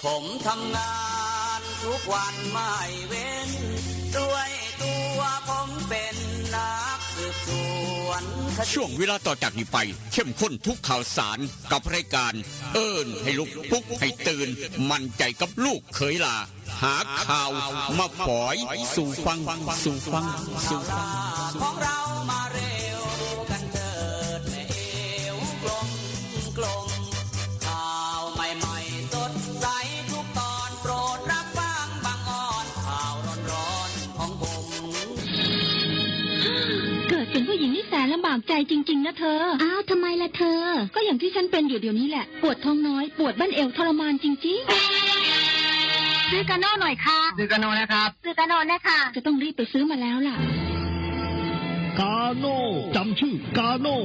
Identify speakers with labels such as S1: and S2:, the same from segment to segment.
S1: ผมทำงานทุกวันไม่เว้นด้วยตัวผมเป็นนักสืบสวน
S2: ช่วงเวลาต่อจากนี้ไปเข้มข้นทุกข่าวสารกับรายการเอิ้นให้ลุกปลุกให้ตื่นมั่นใจกับลูกเขยลาหาข่าวมาฝอยสู่ฟัง
S1: ของเรามาเร็วกันเถิดแม่เอวกลมข่าวใหม่ๆสดใสทุกตอนโปรดรับฟังบางอ่อนข่าวร้อนๆของผม
S3: เกิดเป็นผู้หญิงนี่แสนลำบากใจจริงๆนะเธออ้าวทำไมล่ะเธอก็อย่างที่ฉันเป็นอยู่เดี๋ยวนี้แหละปวดท้องน้อยปวดบั้นเอวทรมานจริงๆซื้อกาโน่หน่อยค่ะ
S4: ซื้อกาโน่นะครับ
S3: ซื้อกาโน่นะคะจะต้องรีบไปซื้อมาแล้วล่ะ
S5: กาโน่จำชื่อกาโน่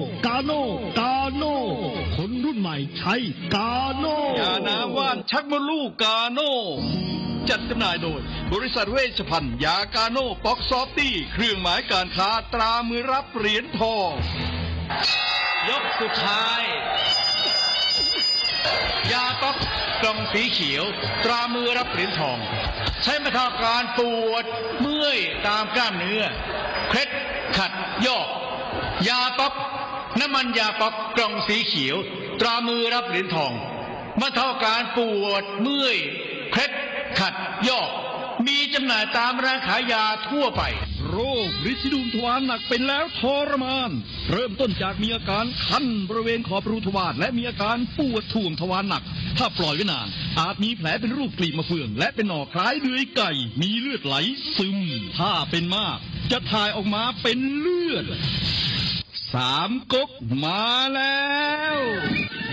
S5: คนรุ่นใหม่ใช้กาโน่
S6: ยาน้ำว่านชักมดลูกกาโน่จัดจำหน่ายโดยบริษัทเวชภัณฑ์ยากาโน่ป๊อกซอฟตี้เครื่องหมายการค้าตรามือรับเหรียญทอง
S4: ยกสุดท้ายยาป๊อกกล่องสีเขียวตรามือรับเหรียญทองใช้บรรเทาการปวดเมื่อยตามกล้ามเนื้อเคล็ดขัดยอกยาป๊อกน้ำมันยาป๊อกกล่องสีเขียวตรามือรับเหรียญทองบรรเทาการปวดเมื่อยเคล็ดขัดยอกมีจำหน่ายตามร้านขายยาทั่วไป
S5: โรคฤทธิ์ดุมทวารหนักเป็นแล้วทรมานเริ่มต้นจากมีอาการคันบริเวณขอบรูทวารและมีอาการปวดท่วงทวารหนักถ้าปล่อยไว้นานอาจมีแผลเป็นรูปกลีบมะเฟืองและเป็นหนอกคล้ายเดือยไก่มีเลือดไหลซึมถ้าเป็นมากจะถ่ายออกมาเป็นเลือด3 ก๊กมาแล้ว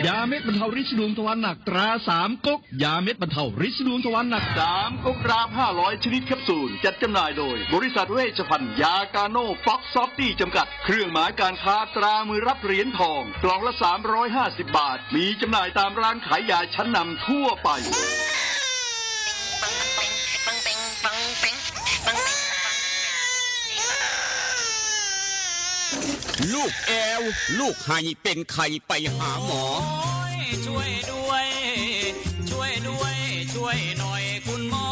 S5: ยาเม็ดบรรเทาฤทธิ์ดวงทวารหนักตรา3 ก๊กยาเม็ดบรรเทาฤทธิ์ดวงทวารหนัก
S6: 3 ก๊กกราฟ500ชนิดแคปซูลจัดจำหน่ายโดยบริษัทเวชภัณฑ์ยากาโน่ป๊อกซอฟตี้จำกัดเครื่องหมายการค้าตรามือรับเหรียญทองกล่องละ350 บาทมีจำหน่ายตามร้านขายยาชั้นนำทั่วไป
S2: ลูกแอวลูกไห้เป็นไข้ไปหาหมอ
S1: ช่วยด้วยช่วยหน่อยคุณหมอ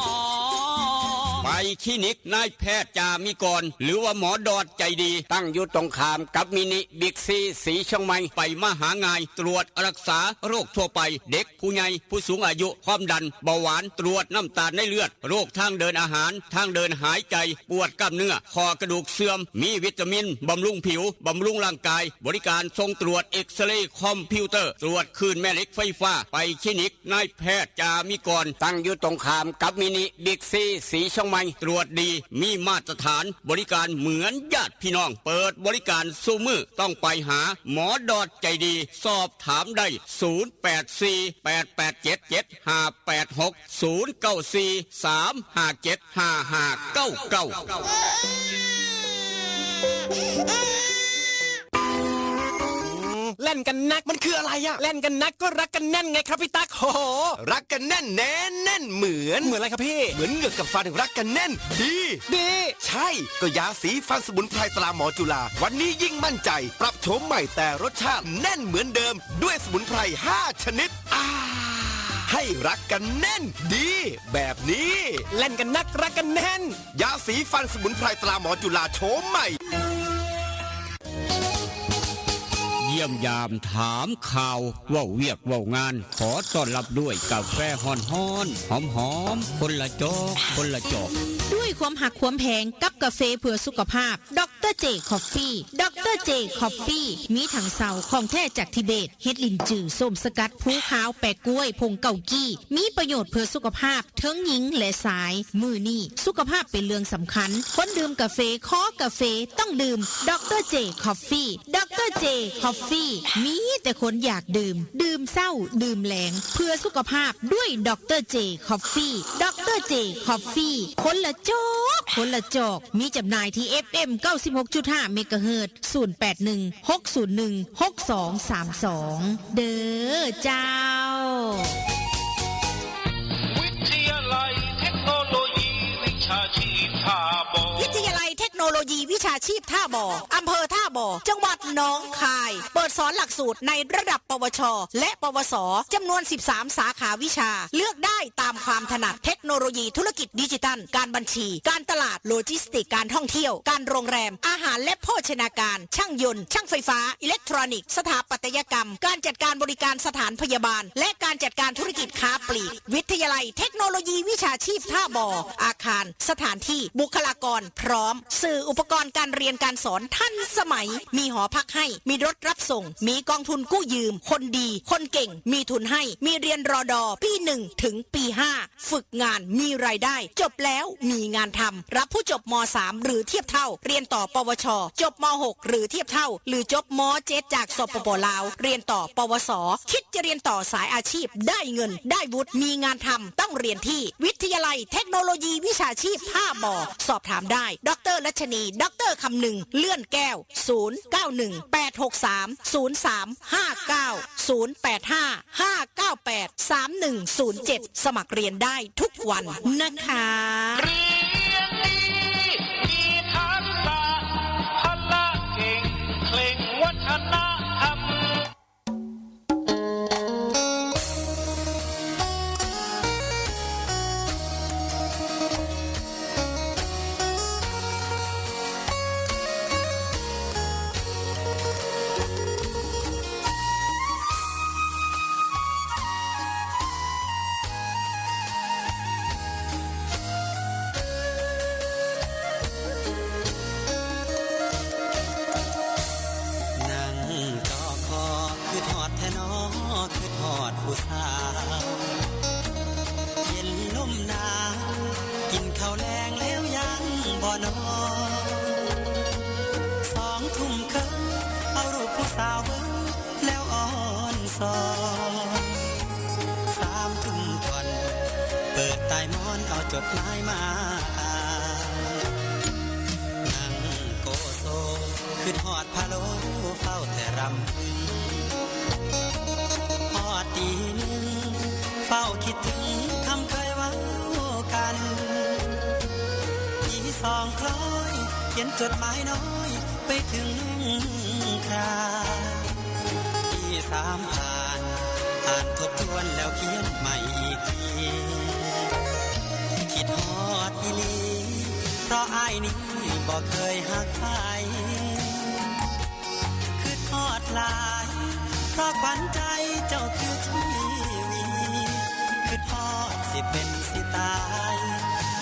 S2: ไปคลินิกนายแพทย์จามิกรหรือว่าหมอดอดใจดีตั้งอยู่ตรงข้ามกับมินิบิ๊กซีสีเชียงใหม่ไปมาหาง่ายตรวจรักษาโรคทั่วไปเด็กผู้ใหญ่ผู้สูงอายุความดันเบาหวานตรวจน้ำตาลในเลือดโรคทางเดินอาหารทางเดินหายใจปวดกล้ามเนื้อคอกระดูกเสื่อมมีวิตามินบำรุงผิวบำรุงร่างกายบริการส่งตรวจเอ็กซเรย์คอมพิวเตอร์ตรวจคลื่นแม่เหล็กไฟฟ้าไปคลินิกนายแพทย์จามิกรตั้งอยู่ตรงข้ามกับมินิบิ๊กซีสีเชียงใหม่ตรวจดีมีมาตรฐานบริการเหมือนญาติพี่น้องเปิดบริการซุมือต้องไปหาหมอดอดใจดีสอบถามได้
S7: เล่นกันนักมันคืออะไรอะเล่นกันนักก็รักกันแน่นไงครับพี่ตั๊กโหรักกันแน่นแน่นเหมือนอะไรครับพี่เหมือนเหงือกกับฟันรักกันแน่นดีใช่ก็ยาสีฟันสมุนไพรตราหมอจุฬาวันนี้ยิ่งมั่นใจปรับโฉมใหม่แต่รสชาติแน่นเหมือนเดิมด้วยสมุนไพร5 ชนิดให้รักกันแน่นดีแบบนี้เล่นกันนักรักกันแน่นยาสีฟันสมุนไพรตราหมอจุฬาโฉมใหม่
S2: เยี่ยมยามถามข่าวว่าเวียกว่างานขอต้อนรับด้วยกาแฟฮ้อนหอมคนละจอก
S8: ด้วยความหักความแพงกับกาแฟเพื่อสุขภาพดรเจคอฟฟี่ดรเจคอฟฟี่มีถังเสาของแท้จากทิเบตเฮ็ดลินจือส้มสกัดภูขาวแปะกล้วยผงเกากี้มีประโยชน์เพื่อสุขภาพทั้งหญิงและชายมือนี่สุขภาพเป็นเรื่องสำคัญคนดื่มกาแฟขอกาแฟต้องดื่มดรเจคอฟฟี่ดรเจคอฟฟี่มีแต่คนอยากดื่มเศร้าดื่มแหลงเพื่อสุขภาพด้วยดรเจคอฟฟี่ดรเจคอฟฟี่คนละจอกมีจำหน่ายที่ FM 96.5 เมกะเฮิรตซ์ 0816016232 เด้อเจ้า
S9: วิทยาลัยเทคโนโลยีวิชาชีพท่าบ่อวิทยาลัยเทคโนโล
S8: โลยีวิชาชีพท่าบ่ออำเภอท่าบ่อจังหวัดหนองคายเปิดสอนหลักสูตรในระดับปวชและปวสจำนวน13สาขาวิชาเลือกได้ตามความถนัดเทคโนโลยีธุรกิจดิจิทัลการบัญชีการตลาดโลจิสติกการท่องเที่ยวการโรงแรมอาหารและโภชนาการช่างยนต์ช่างไฟฟ้าอิเล็กทรอนิกส์สถาปัตยกรรมการจัดการบริการสถานพยาบาลและการจัดการธุรกิจค้าปลีกวิทยาลัยเทคโนโลยีวิชาชีพท่าบ่ออาคารสถานที่บุคลากรพร้อมสื่ออุปกรณ์การเรียนการสอนทันสมัยมีหอพักให้มีรถรับส่งมีกองทุนกู้ยืมคนดีคนเก่งมีทุนให้มีเรียนรอดอปี1ถึงปี5ฝึกงานมีรายได้จบแล้วมีงานทำรับผู้จบม3หรือเทียบเท่าเรียนต่อปวชจบม6หรือเทียบเท่าหรือจบม7จากสปปลาวเรียนต่อปวสคิดจะเรียนต่อสายอาชีพได้เงินได้วุฒิมีงานทำต้องเรียนที่วิทยาลัยเทคโนโลยีวิชาชีพท่าบ่อสอบถามได้ดร.รัชนีดร.คำนึงเลื่อนแก้ว0918630359 0855983107สมัครเรียนได้ทุกวันนะคะ
S4: เรียนดีมีทักษะพละเก่งเคร่งวัฒนธรรม
S1: นั่งจอคอคือทอดแทนอคือทอดผู้สาวเย็นลมหนาวกินข้าวแรงแล้วยังบ่นอน2 ทุ่มครึ่งเอารูปผู้สาวเบิ่งแล้วอ่อนสอน3 ทุ่มก่อนเปิดใต้หมอนเอาจดหมายมาอ่านนั่งโกโซคือทอดพะโล้เฝ้าแต่รำพึงพอตีหนึ่งเฝ้าคิดถึงคำเคยเว้ากัน2 คล้อยเขียนจดหมายน้อยไปถึงคราที่3ผ่านอ่านทบทวนแล้วเขียนใหม่อีกทีคิดฮอดอีหลีเพราะอ้ายนี้บ่เคยหักใครคือทอดหลายเพราะขวัญใจเจ้าคือชีวีคือทอดสิเป็นสิตาย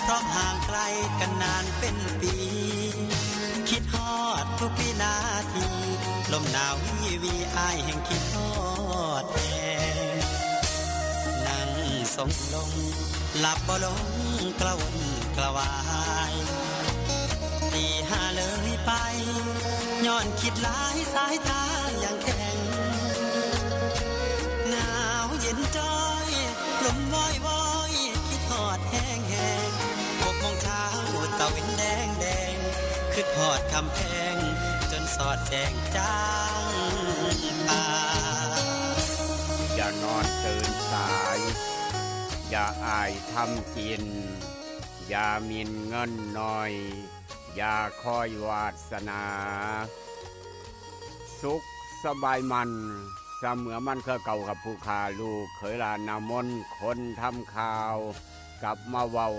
S1: เพราะห่างไกลกันนานเป็นปีคิดฮอดทุกวินาทีลมหนาววีอ้ายแห่งคิดฮอดแนั่งสงลงหลับบ่ลงกระวนกระวายตี5เลยไปย้อนคิดหลายสายตาอย่างแข็งหนาวเย็นจ้อยลมวอยวอยคิดฮอดแห้งแห้ง6 โมงเช้าตะวันแดงแดงคือฮอดคำแพงจนสอดแจงจางตา
S2: อย่านอนตื่นสายอย่าอายทำกินอย่ามินเงินน้อยอย่าคอยวาสนาสุขสบายมันเสมือมันเคยเก่ากับผู้ขาลูกเคยลานามนคนทำข่าวกลับมาเว้า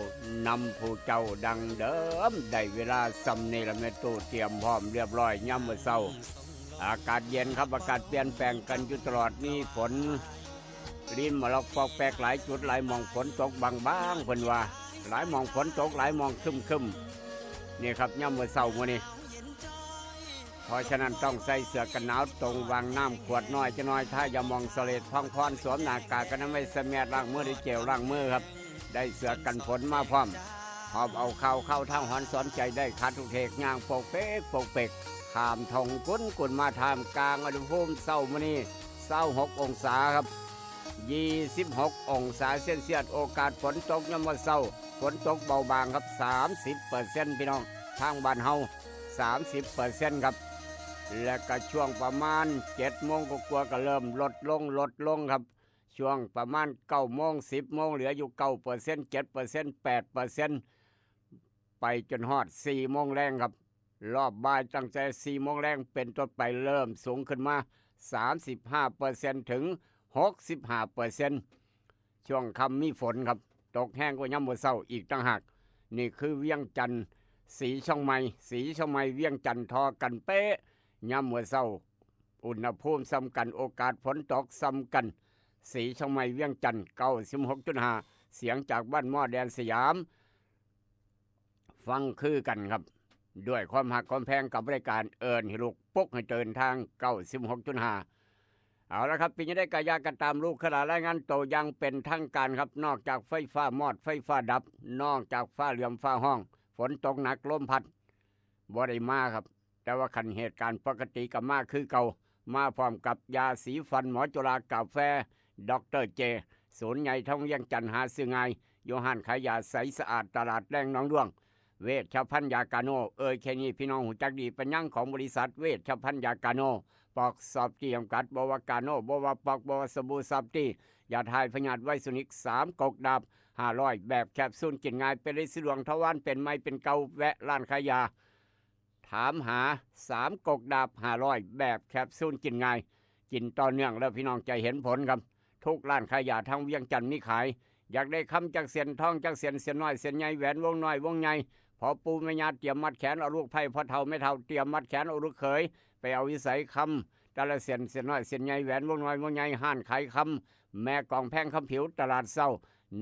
S2: นำผู้เจ้าดังเดิมได้เวลาสำเนละเมตูเตรียมพร้อมเรียบร้อยย่ำมื้อเช้าอากาศเย็นครับอากาศเปลี่ยนแปลงกันอยู่ตลอดมีฝนรินมาลอกปอกแปกหลายจุดหลายหม่องฝนตกบางๆเพิ่นว่าหลายหม่องฝนตกหลายหม่องครึมๆนี่ครับย่ำมื้อเช้ามื้อนี้เพราะฉะนั้นต้องใส่เสื้อกันหนาวตรงวางน้ำขวดน้อยจะน้อยถ้าอย่ามองเสลดพังพรสวมหน้ากากกันไม่สแมดล้างมือด้วยเจลล้างมือครับได้เสื้อกันฝนมาพร้อมหอบเอาเข้าทางหอนสอนใจได้คัดทุกเทกย่างโปกเป๊กโปกเปกขามทงกุนมาทามกลางอุณหภูมิเช้ามื้อนี้26 องศาครับ26 องศาเซลเซียสโอกาสฝนตกยามมื้อเช้าฝนตกเบาบางครับ 30% พี่น้องทางบ้านเฮา 30% ครับและก็ช่วงประมาณ 7 โมงกว่าก็เริ่มลดลงครับช่วงประมาณ 9 โมง 10 โมงเหลืออยู่ 9% 7% 8% ไปจนฮอด 4 โมงแรงครับ รอบบ่ายตั้งแต่4 โมงแรงเป็นต้นไปเริ่มสูงขึ้นมา 35% ถึง 65% ช่วงค่ำมีฝนครับตกแห้งกว่ายามมื้อเช้าอีกต่างหากนี่คือเวียงจันทน์สีช่องใหม่เวียงจันทน์ทอกันเป๊ะยามมื้อเช้าอุณหภูมิซ้ำกันโอกาสฝนตกซ้ำกันสีช่องใหม่เวียงจันทน์ 96.5 เสียงจากบ้านหม้อแดนสยามฟังคือกันครับด้วยความหักความแพงกับบริการเอิญให้ลูกปุกให้เดินทาง 96.5 เอาละครับปีนี้ได้กายากันตามลูกขนาดรายงานโตยังเป็นทางการครับนอกจากไฟฟ้ามอดไฟฟ้าดับนอกจากฟ้าเหลื่อมฟ้าห้องฝนตกหนักลมพัดบ่ได้มาครับแต่ว่าคันเหตุการณ์ปกติกับมาคือเก่ามาพร้อมกับยาสีฟันหมอจุฬากาแฟดรเจศูนย์ใหญ่ท่องเวียงจันทน์หาซื้อง่ายโยฮันขายยาใสสะอาดตลาดแดงหนองดวงเวชภัณฑ์ยากาโนแค่นี้พี่น้องหูจักดีเป็นยั่งของบริษัทเวชภัณฑ์ยากาโนปอกสอบที่จำกัดบวากาโนบวปอกบวสบู่ซับที่ยาทายพยาธิไวสุนิก3 กกดาบ500แบบแคปซูลกินง่ายเป็นฤทธิ์สะดวกทวารเป็นไม้เป็นเกาแวะร้านขายยาถามหา3 กกดาบ500แบบแคปซูลกินง่ายกินต่อเนื่องแล้วพี่น้องจะเห็นผลครับทุกร้านขายยาทั้งเวียงจันทน์มีขายอยากได้คำจากเสียนทองจากเสียนน้อยเสียนใหญ่แหวนวงน้อยวงใหญ่พอปูแม่ยาเตรียมมัดแขนเอาลูกไผ่พอเท่าไม่เท่าเตรียมมัดแขนเอาลูกเขยไปเอาวิสัยคำแต่ละเสียนน้อยเสียนใหญ่แหวนวงน้อยวงใหญ่ห้านขายคำแม่กองแพงคำผิวตลาดเศร้า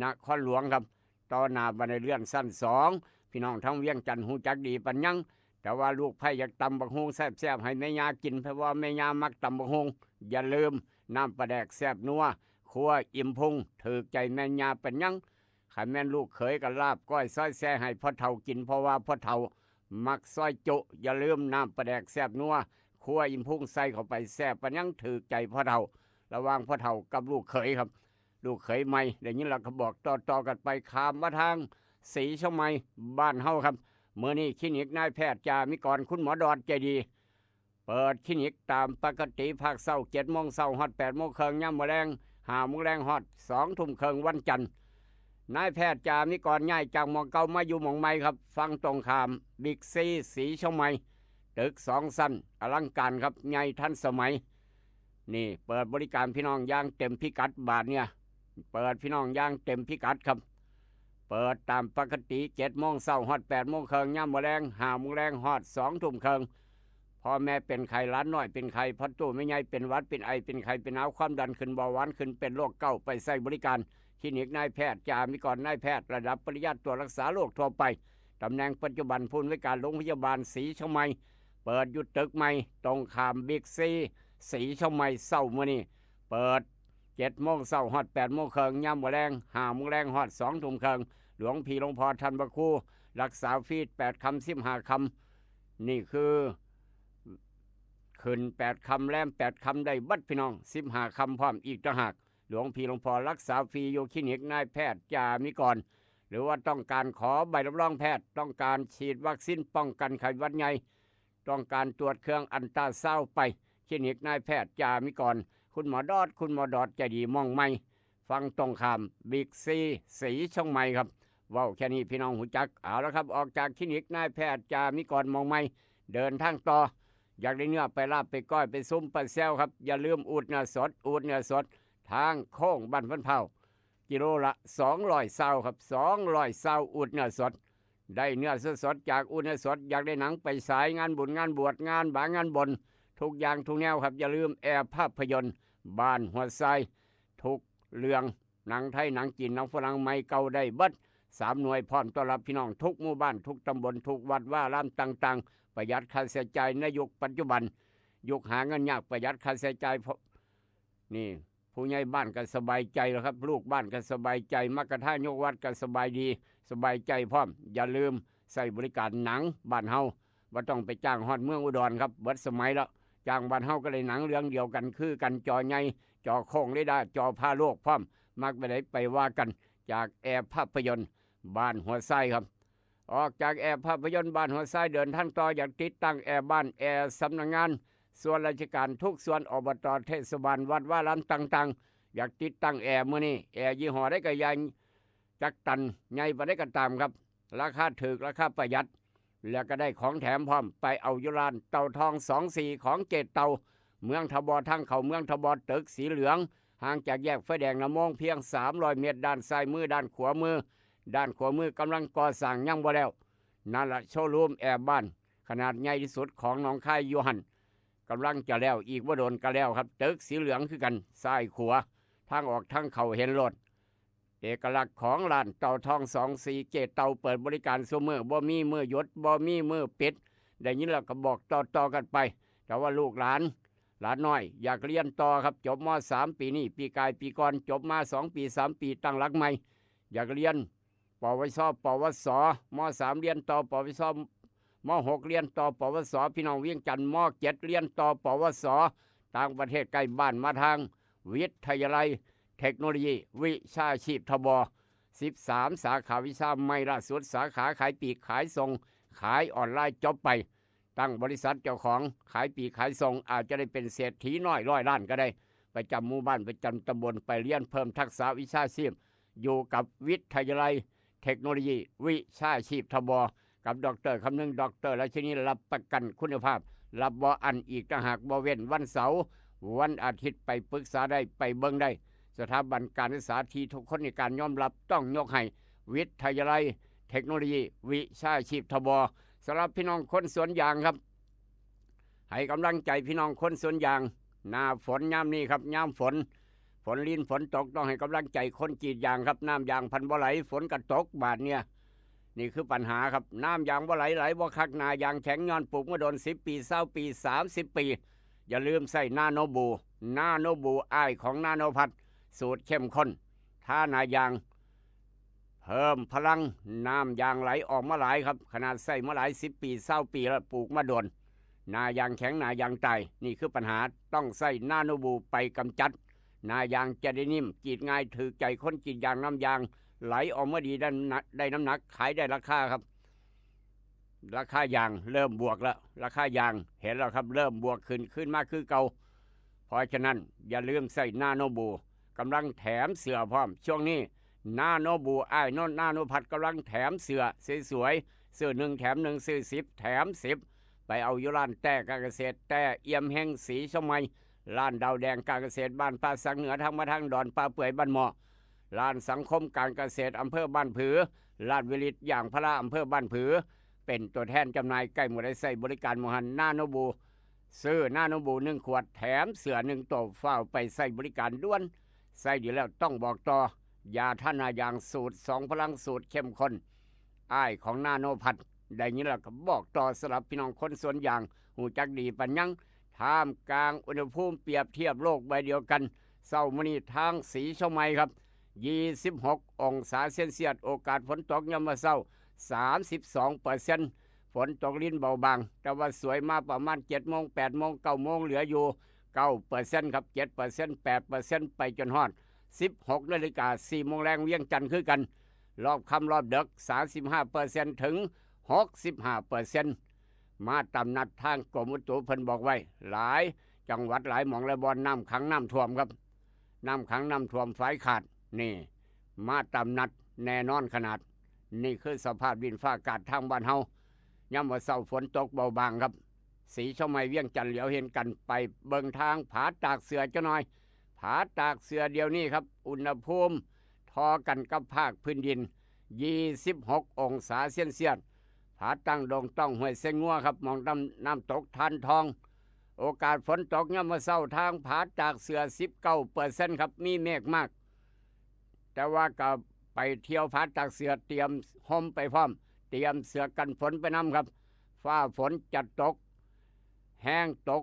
S2: นครหลวงครับต่อหน้าบันไดเลื่อนสั้น2พี่น้องทั้งเวียงจันทน์หูจักดีปัญญังแต่ว่าลูกไผ่อยากตำบักฮงแซ่บๆให้แม่ยากินเพราะว่าแม่ยามักตำบักฮงอย่าลืมน้ำปลาแดกแซ่บนัวครัวอิ่มพุงถือใจแม่ยาปัญญังขันแม่นลูกเขยกับลาบก้อยซอยแซ่ให้พ่อเฒ่ากินเพราะว่าพ่อเฒ่ามักซอยจุอย่าลืมน้ำปลาแดกแซ่บนัวครัวอิ่มพุงใส่เข้าไปแซ่บปัญญังถือใจพ่อเฒ่าระหว่างพ่อเฒ่ากับลูกเขยครับลูกเขยใหม่เดี๋ยวนี้เราก็บอกต่อกันไปขามมาทางสีช่องใหม่บ้านเฮาครับเมื่อนี้คลินิกนายแพทย์จามิกรคุณหมอดอดใจดีเปิดคลินิกตามปกติภาคเช้า7 โมงเช้าฮอด8 โมงครึ่งยามมื้อแลง5 โมงแลงฮอด2 ทุ่มครึ่งวันจันทร์นายแพทย์จามิกรย้ายจากหมองเก่ามาอยู่หมองใหม่ครับฟังตรงข้ามบิ๊กซีสีช่องใหม่ตึก2 ชั้นอลังการครับใหญ่ทันสมัยนี่เปิดบริการพี่น้องอย่างเต็มพิกัดบาทเนี่ยเปิดพี่น้องอย่างเต็มพิกัดครับเปิดตามปกติ7 โมงเช้าฮอด8 โมงครึ่งยามมื้อแลง5 โมงแลงฮอด2 ทุ่มครึ่งพ่อแม่เป็นไข้ล้านน้อยเป็นไข้พัดตู้ไม่ใหญ่เป็นหวัดเป็นไอเป็นไข้เป็นหนาวความดันขึ้นเบาหวานขึ้นเป็นโรคเก้าไปใส่บริการคลินิกนายแพทย์จามิกรนายแพทย์ระดับปริญญาตรวจรักษาโรคทั่วไปตำแหน่งปัจจุบันผู้อำนวยการโรงพยาบาลศรีช่องใหม่เปิดอยู่ตึกใหม่ตรงข้ามบิ๊กซีศรีช่องใหม่เช้ามื้อนี้เปิด7 โมงเช้าฮอด8 โมงครึ่งยามมื้อแลง5 โมงแลงฮอด2 ทุ่มครึ่งหลวงพี่หลวงพ่อท่านพระครูรักษาฟรี8 คำ15 คำนี่คือขึ้น8 คำแรม8 คำได้บัดพี่น้อง15 คำพร้อมอีกต่างหากหลวงพี่หลวงพ่อรักษาฟรีอยู่คลินิกนายแพทย์จามิกรหรือว่าต้องการขอใบรับรองแพทย์ต้องการฉีดวัคซีนป้องกันไข้หวัดใหญ่ต้องการตรวจเครื่องอัลตราซาวด์ไปคลินิกนายแพทย์จามิกรคุณหมอดอดใจดีมองไม่ฟังตรงข้ามบิ๊กซีสีช่องใหม่ครับว้าวแค่นี้พี่น้องหูจักเอาแล้วครับออกจากคลินิกนายแพทย์จามิกรมองไม่เดินทางต่ออยากได้เนื้อไปลาบไปก้อยไปซุ้มไปแซวครับอย่าลืมอูดเนื้อสดทางโค้งบ้านพันเผากิโลละ200 เศร้าครับ200 เศร้าอูดเนื้อสดได้เนื้อสดจากอูดเนื้อสดอยากได้หนังไปสายงานบุญงานบวชงานบางงานบนทุกอย่างทุกแนวครับอย่าลืมแอร์ภาพยนตร์บ้านหัวไซทุกเรื่องหนังไทยหนังจีนหนังฝรั่งไม่เก่าได้เบิด3 หน่วยพร้อมต้อนรับพี่น้องทุกหมู่บ้านทุกตำบลทุกวัดว่าร้านต่างๆประหยัดค่าใช้จ่ายในยุคปัจจุบันยุคหาเงินยากประหยัดค่าใช้จ่ายนี่ผู้ใหญ่บ้านก็สบายใจแล้วครับลูกบ้านก็สบายใจมักกะท่ายกวัดก็สบายดีสบายใจพร้อมอย่าลืมใส่บริการหนังบ้านเฮาบ่ต้องไปจ้างฮอดเมืองอุดรครับเบิดสมัยแล้วจ้างบ้านเฮาก็เลยหนังเรื่องเดียวกันคือกันจอใหญ่จอโค้งได้จอพาโลกพร้อมมักไปได้ไปว่ากันจากแอร์ภาพยนตร์บ้านหัวไส้ครับออกจากแอร์ภาพยนตร์บ้านหัวไส้เดินทางต่ออยากติดตั้งแอร์บ้านแอร์สำนักงานส่วนราชการทุกส่วนอบตเทศบาลวัดว่าร้านต่างๆอยากติดตั้งแอร์มื้อนี้แอร์ยี่ห้อได้ก็ใหญ่จักตันใหญ่บ่ได้ก็ตามครับราคาถูกราคาประหยัด แล้วก็ได้ของแถมพร้อมไปเอายุรานเต่าทอง24ของเกตเต่าเมืองทบทางเขาเมืองทบตึกสีเหลืองห่างจากแยกไฟแดงน้ำมงเพียง300 เมตรด้านซ้ายมือด้านขวามือกำลังก่อสร้างยังบ่แล้วนั่นละโชว์รูมแอร์บ้านขนาดใหญ่ที่สุดของหนองคายยูหันกำลังจะแล้วอีกว่าโดนก็แล้วครับตึกสีเหลืองคือกันซ้ายขวาทางออกทางเขาเห็นรถเอกลักษณ์ของร้านเต่าทอง24เกตเต่าเปิดบริการซุมื้อบ่มีมื้อหยุดบ่มีมื้อปิดได้ยินแล้วก็บอกต่อกันไปแต่ว่าลูกหลานน้อยอยากเรียนต่อครับจบม.3 ปีนี้ปีกายปีก่อนจบมา2 ปี 3 ปีตั้งหลักใหม่อยากเรียนปวสปวสม.3 เรียนต่อปวสม.6 เรียนต่อปวสพี่น้องเวียงจันทน์ม.7 เรียนต่อปวสต่างประเทศใกล้บ้านมาทางวิทยาลัยเทคโนโลยีวิชาชีพทบ13 สาขาวิชาใหม่ล่าสุดสาขาขายปลีกขายส่งขายออนไลน์จบไปตั้งบริษัทเจ้าของขายปลีกขายส่งอาจจะได้เป็นเศรษฐีน้อย100 ล้านก็ได้ไปจำหมู่บ้านไปจำตำบลไปเรียนเพิ่มทักษะวิชาชีพอยู่กับวิทยาลัยเทคโนโลยีวิชาชีพทบกับดร.คำนึงดร.และชนีรับประกันคุณภาพรับบ่อันอีกต่างหากบ่เว้นวันเสาร์วันอาทิตย์ไปปรึกษาได้ไปเบิ่งได้สถาบันการศึกษาที่ทุกคนในการยอมรับต้องยกให้วิทยาลัยเทคโนโลยีวิชาชีพทบสำหรับพี่น้องคนสวนยางครับให้กำลังใจพี่น้องคนสวนยางหน้าฝนยามนี้ครับยามฝนลิ้นฝนตกต้องให้กำลังใจคนกรีดยางครับน้ำยางพันบ่ไหลฝนก็ตกบาดเนี่ยนี่คือปัญหาครับน้ำยางบ่ไหลบ่คักนายางแข็งย้อนปลูกมาโดน10 ปี20 ปี30 ปีอย่าลืมใส่นาโนบูอ้ายของนาโนพัดสูตรเข้มข้นถ้านายางเพิ่มพลังน้ำยางไหลออกมาหลายครับขนาดใส่มาหลาย10 ปี20 ปีแล้วปลูกมาโดนนายางแข็งนายางตายนี่คือปัญหาต้องใส่นาโนบูไปกำจัดนายางจะได้นิ่มกรีดง่ายถือใจคนกรีดยางน้ำยางไหลออกมาดีได้น้ำหนักขายได้ราคาครับราคายางเริ่มบวกแล้วราคายางเห็นแล้วครับเริ่มบวกขึ้นมากคือเก่าเพราะฉะนั้นอย่าลืมใส่นาโนบูกำลังแถมเสื้อพร้อมช่วงนี้นาโนบูอ้ายนาโนพัดกำลังแถมเสื้อสวยๆซื้อ1แถม1ซื้อ10แถม10ไปเอาอยู่ร้านแต่การเกษตรแต่เอี่ยมแห่งสีชมัยร้านดาวแดงการเกษตรบ้านป่าสังเหนือทางมาทางดอนป่าเปื่อยบ้านหมอร้านสังคมการเกษตรอำเภอบ้านผือร้านวิลิตอย่างพระอำเภอบ้านผือเป็นตัวแทนจำหน่ายใกล้หมดได้ใส่บริการมหันนาโนบูซื้อนาโนบู1 ขวดแถมเสื้อ1 ตัวเฝ้าไปใส่บริการด่วนใส่ดีแล้วต้องบอกต่อยาท่านายางสูตร2 พลังสูตรเข้มข้นอ้ายของนาโนพัดได้ยินแล้วก็บอกต่อสำหรับพี่น้องคนสวนยางหูจักดีปัญญังท่ามกลางอุณหภูมิเปรียบเทียบโลกใบเดียวกันเศร้ามื้อนี้ทางสีชมัยครับ26 องศาเซนเซียสโอกาสฝนตกยามมื้อเช้า 32% ฝนตกลิ้นเบาบางแต่ว่าสวยมาประมาณ7 โมง 8 โมง 9 โมงเหลืออยู่9% ครับ 7% 8% ไปจนฮอด16 นาฬิกา 4 โมงแรงเวียงจันทร์คือกันรอบค่ำรอบดึก 35% ถึง 65% มาตามนัดทางกรมอุตุเพิ่นบอกไว้หลายจังหวัดหลายหม่องและบ่อนน้ำขังน้ำท่วมครับน้ำขังน้ำท่วมฝายขาดนี่มาตามนัดแน่นอนขนาดนี่คือสภาพดินฟ้าอากาศทางบ้านเฮายามมื้อเช้าฝนตกเบาบางครับสีชมัยเวียงจันทร์เหลียวเห็นกันไปเบิ่งทางผาตากเสือจักหน่อยผาตากเสือเดียวนี้ครับอุณหภูมิทอกันกับภาคพื้นดิน26 องศาเซนเซียสผาตั้งดงต้องห้วยเสงงัวครับมองน้ำตกทานทองโอกาสฝนตกยามมื้อเช้าทางผาตากเสือ 19% ครับมีเมฆมากแต่ว่าก็ไปเที่ยวผาตากเสือเตรียมห่มไปพร้อมเตรียมเสือกันฝนไปนำครับฟ้าฝนจะตกแห้งตก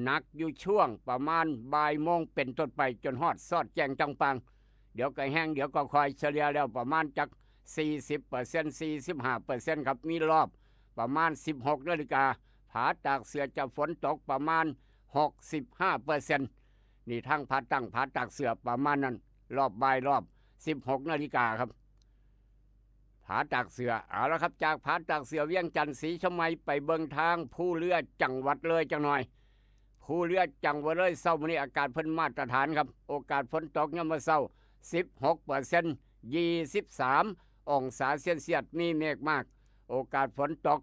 S2: หนักอยู่ช่วงประมาณบ่ายโมงเป็นต้นไปจนฮอดซอดแจ้งจังปังเดี๋ยวก็แห้งเดี๋ยวก็คอยเฉลี่ยแล้วประมาณจัก 40% 45% ครับมีรอบประมาณ16 นาฬิกาผาตากเสือจะฝนตกประมาณ 65% นี่ทั้งผาตั้งผาตากเสือประมาณนั้นรอบบ่ายรอบ16 นาฬิกาครับผาตากเสือเอาละครับจากผาตากเสือเวียงจันทร์ศรีชมัยไปเบิ่งทางผู้เรือจังหวัดเลยจังหน่อยผู้เรือจังหวัดเลยเช้ามื้อนี้อากาศเพิ่นมาตรฐานครับโอกาสฝนตกยามมื้อเช้า 16% 23 องศาเซนเซียสมีเมฆมาก โอกาสฝนตก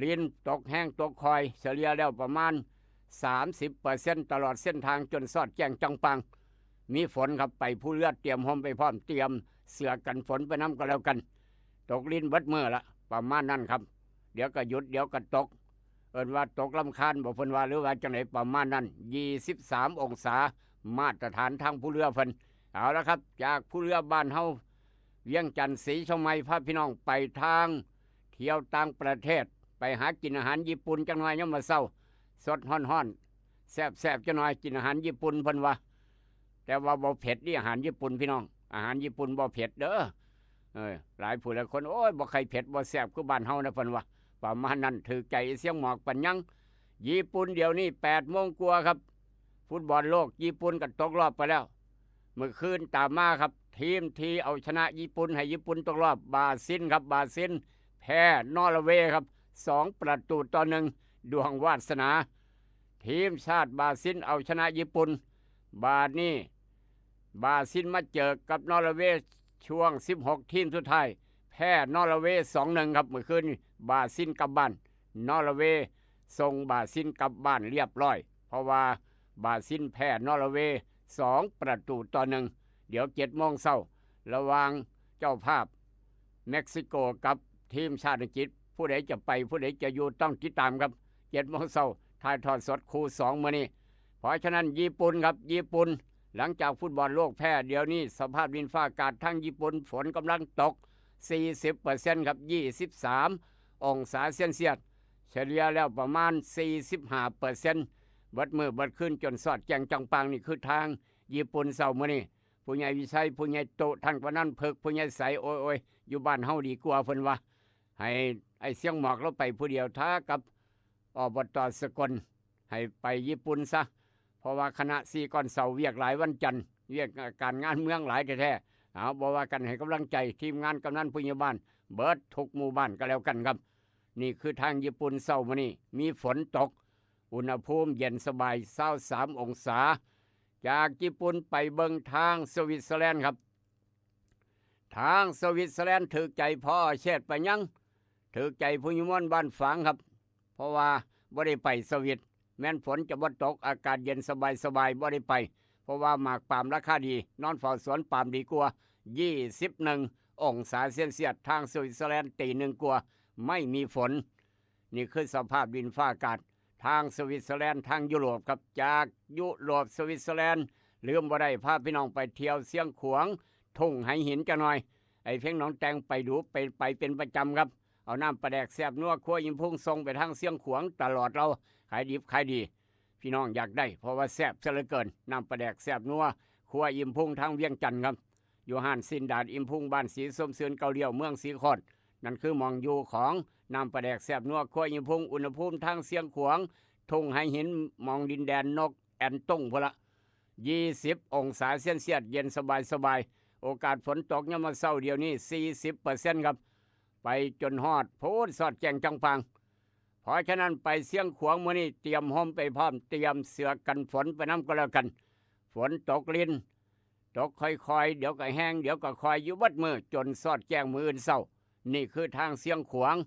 S2: ลิ้นตกแห้งตกคอยเฉลี่ยแล้วประมาณ 30% ตลอดเส้นทางจนสอดแจ้งจังปังมีฝนครับไปผู้เลือดเตรียมห่มไปพร้อมเตรียมเสื้อกันฝนไปน้ำก็แล้วกันตกลิ้นเบิดมือละประมาณนั้นครับเดี๋ยวก็หยุดเดี๋ยวก็ตกเอิ้นว่าตกลำคาญบ่เพิ่นว่าหรือว่าจังไหนประมาณนั้น23 องศามาตรฐานทางผู้เรือเพิ่นเอาละครับจากผู้เรือบ้านเฮาเวียงจันทร์ศรีชมัยพาพี่น้องไปทางเที่ยวต่างประเทศไปหากินอาหารญี่ปุ่นจังหน่อยยามมื้อเช้าสดฮ้อนๆแซ่บๆจังหน่อยกินอาหารญี่ปุ่นเพิ่นว่าแต่ว่าบ่เผ็ดนี่อาหารญี่ปุ่นพี่น้องอาหารญี่ปุ่นบ่เผ็ดเด้อหลายผู้หลายคนโอ้ยบ่ใครเผ็ดบ่แซ่บคือบ้านเฮานะเพิ่นว่าประมาณนั้นถือใจเสียงหมอกปัญญังญี่ปุ่นเดี๋ยวนี้8 โมงกว่าครับฟุตบอลโลกญี่ปุ่นก็ตกรอบไปแล้วเมื่อคืนตามมาครับทีมที่เอาชนะญี่ปุ่นให้ญี่ปุ่นตกรอบบราซิลครับบราซิลแพ้นอร์เวย์ครับ2-1ดวงวาสนาทีมชาติบราซิลเอาชนะญี่ปุ่นบาดนี้บราซิลมาเจอกับนอร์เวย์ช่วง16ทีมสุดท้ายแพ้นอร์เวย์ 2-1ครับเมื่อคืนบราซิลกลับบ้านนอร์เวย์ส่งบราซิลกลับบ้านเรียบร้อยเพราะว่าบราซิลแพ้นอร์เวย์2-1เดี๋ยว7 โมงเช้าระหว่างเจ้าภาพเม็กซิโกกับทีมชาติอังกฤษผู้ใดจะไปผู้ใดจะอยู่ต้องติดตามครับ7 โมงเช้าถ่ายทอดสดคู่2มื้อนี้เพราะฉะนั้นญี่ปุ่นครับญี่ปุ่นหลังจากฟุตบอลโลกแพ้เดี๋ยวนี้สภาพดินฟ้าอากาศทั้งญี่ปุ่นฝนกำลังตก 40% ครับ23 องศาเซนเซียสเฉลี่ยแล้วประมาณ 45%เบิดมือเบิดขึ้นจนสอดแจงจังปังนี่คือทางญี่ปุ่นเช้ามื้อนี้ผู้ใหญ่วิชัยผู้ใหญ่โตท่านกว่านั้นเพิกผู้ใหญ่ใสโอ้ยอยู่บ้านเฮาดีกว่าเพิ่นว่าให้ไอ้เสียงหมอกเราไปผู้เดียวท้ากับอบต.สกลให้ไปญี่ปุ่นซะเพราะว่าคณะ4 ก่อนเสาร์เวียกหลายวันจันทร์เวียกการงานเมืองหลายแท้ๆเอาบอกว่ากันให้กำลังใจทีมงานกำนันผู้ใหญ่บ้านเบิดทุกหมู่บ้านก็แล้วกันครับนี่คือทางญี่ปุ่นเช้ามื้อนี้มีฝนตกอุณหภูมิเย็นสบาย23 องศาจากญี่ปุ่นไปเบิ่งทางสวิตเซอร์แลนด์ครับทางสวิตเซอร์แลนด์ถือใจพ่อเชษฐ์ไปยังถือใจผู้ใหญ่ม่วนบ้านฝางครับเพราะว่าบ่ได้ไปสวิตแม้นฝนจะบ่ตกอากาศเย็นสบายบ่ได้ไปเพราะว่าหมากปาล์มราคาดีนอนเฝ้าสวนปาล์มดีกว่า21 องศาเซนเซียสทางสวิตเซอร์แลนด์ตี 1กว่าไม่มีฝนนี่คือสภาพดินฟ้าอากาศทางสวิตเซอร์แลนด์ทางยุโรปครับจากยุโรปสวิตเซอร์แลนด์ลืมบ่ได้พาพี่น้องไปเที่ยวเสียงขวางทุ่งไหหินจังหน่อยไอ้เพ่งน้องแตงไปดูไปเป็นประจำครับเอาน้ำปลาแดกแซ่บนัวคั่วยิ้มพุ่งส่งไปทางเสียงขวางตลอดเราขายดิบขายดีพี่น้องอยากได้เพราะว่าแซ่บซะเหลือเกินน้ำปลาแดกแซ่บนัวคั่วยิ้มพุ่งทางเวียงจันทร์ครับอยู่ห้านสินดาดอิ่มพุ่งบ้านสีส้มเสือนเกาเลียวเมืองสีขอดนั่นคือหมองอยู่ของน้ำปลาแดกแซ่บนัวคั่วยิ้มพุ่งอุณหภูมิทางเสียงขวางทุ่งไหหินมองดินแดนนกแอนตุ้งพละ20 องศาเซนเซียสเย็นสบายโอกาสฝนตกยามมื้อเช้าเดี๋ยวนี้ 40% ครับไปจนฮอดโพดสอดแจงจังปังเพราะฉะนั้นไปเสียงขวางมื้อนี้เตรียมห่มไปพร้อมเตรียมเสื้อกันฝนไปน้ำก็แล้วกันฝนตกลิ้นตกค่อยๆเดี๋ยวก็แห้งเดี๋ยวก็คอยอยู่บัดมือจนสอดแจงมื้ออื่นเช้านี่คือทางเสียงขวาง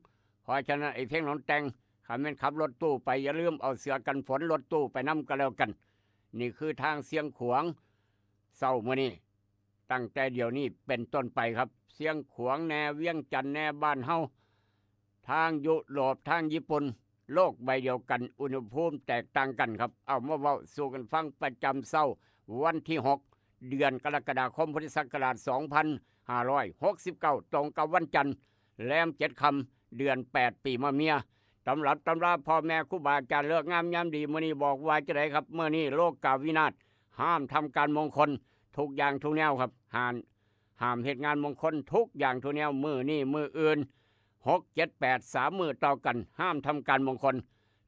S2: เพราะฉะนั้นไอ้เพ่งน้องแตงถ้าแม่นขับรถตู้ไปอย่าลืมเอาเสื้อกันฝนรถตู้ไปน้ำก็แล้วกันนี่คือทางเสียงขวางเช้ามื้อนี้ตั้งแต่เดี๋ยวนี้เป็นต้นไปครับเสียงขวางแนวเวียงจันทน์แนวบ้านเฮาทางยุโรปทางญี่ปุ่นโลกใบเดียวกันอุณหภูมิแตกต่างกันครับเอามาเว้าสู่กันฟังประจำเช้าวันที่6เดือนกรกฎาคมพุทธศักราช2569ตรงกับวันจันทร์แรม7 ค่ำเดือน8ปีมะเมียตำรับตำราพ่อแม่ครูบาอาจารย์เลิกงามยามดีมื้อนี้บอกว่าจะได้ครับเมื่อนี้โลกกาวินาศห้ามทำการมงคลทุกอย่างทุกแนวครับห้ามเหตุงานมงคลทุกอย่างทุกแนวมือนี่มืออื่น6 7 8 3มือต่อกันห้ามทำการมงคล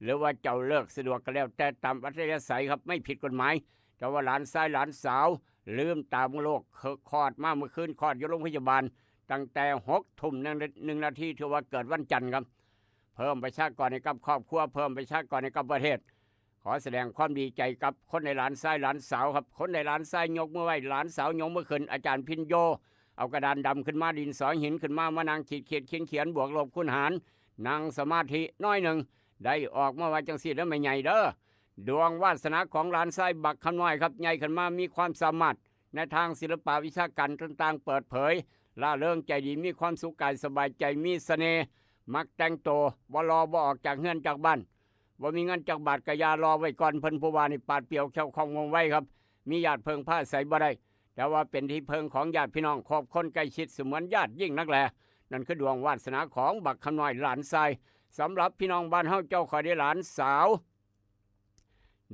S2: หรือว่าเจ้าเลิกสะดวกก็แล้วแต่ตามอัธยาศัยครับไม่ผิดกฎหมายแต่ว่าหลานชายหลานสาวลืมตามโลกคลอดมาเมื่อคืนคลอดอยู่โรงพยาบาลตั้งแต่6 ทุ่ม1 นาทีถือว่าเกิดวันจันทร์ครับเพิ่มประชากรให้กับครอบครัวเพิ่มประชากรให้กับประเทศขอแสดงความดีใจกับคนในหลานชายหลานสาวครับคนในหลานชายยกมือไหว้หลานสาวยกมือขึ้นอาจารย์พินโย เอากระดานดำขึ้นมาดินสอหินขึ้นมานั่งขีดเขียนบวกลบคูณหารนั่งสมาธิน้อยหนึ่งได้ออกมาว่าจังสีแล้วไม่ใหญ่เด้อดวงวาสนาของหลานชายบักคำน้อยครับใหญ่ขึ้นมามีความสามารถในทางศิลปะวิชาการต่างๆเปิดเผยล่าเริงใจดีมีความสุขกายสบายใจมีเสน่ห์มักแต่งตัวบ่รอบ่ออกจากเฮือนจากบ้านบ่มีเงินจากบาทกะยารอไว้ก่อนเพิ่นผู้ว่านี่ปาดเปียวแควคองงงไว้ครับมีญาติเพิงผ้าใส่บ่ได้แต่ว่าเป็นที่เพิงของญาติพี่น้องครอบคนใกล้ชิดเสมือนญาติยิ่งนักแลนั่นคือดวงวาสนาของบักคำน้อยหลานชายสำหรับพี่น้องบ้านเฮาเจ้าคอยได้หลานสาว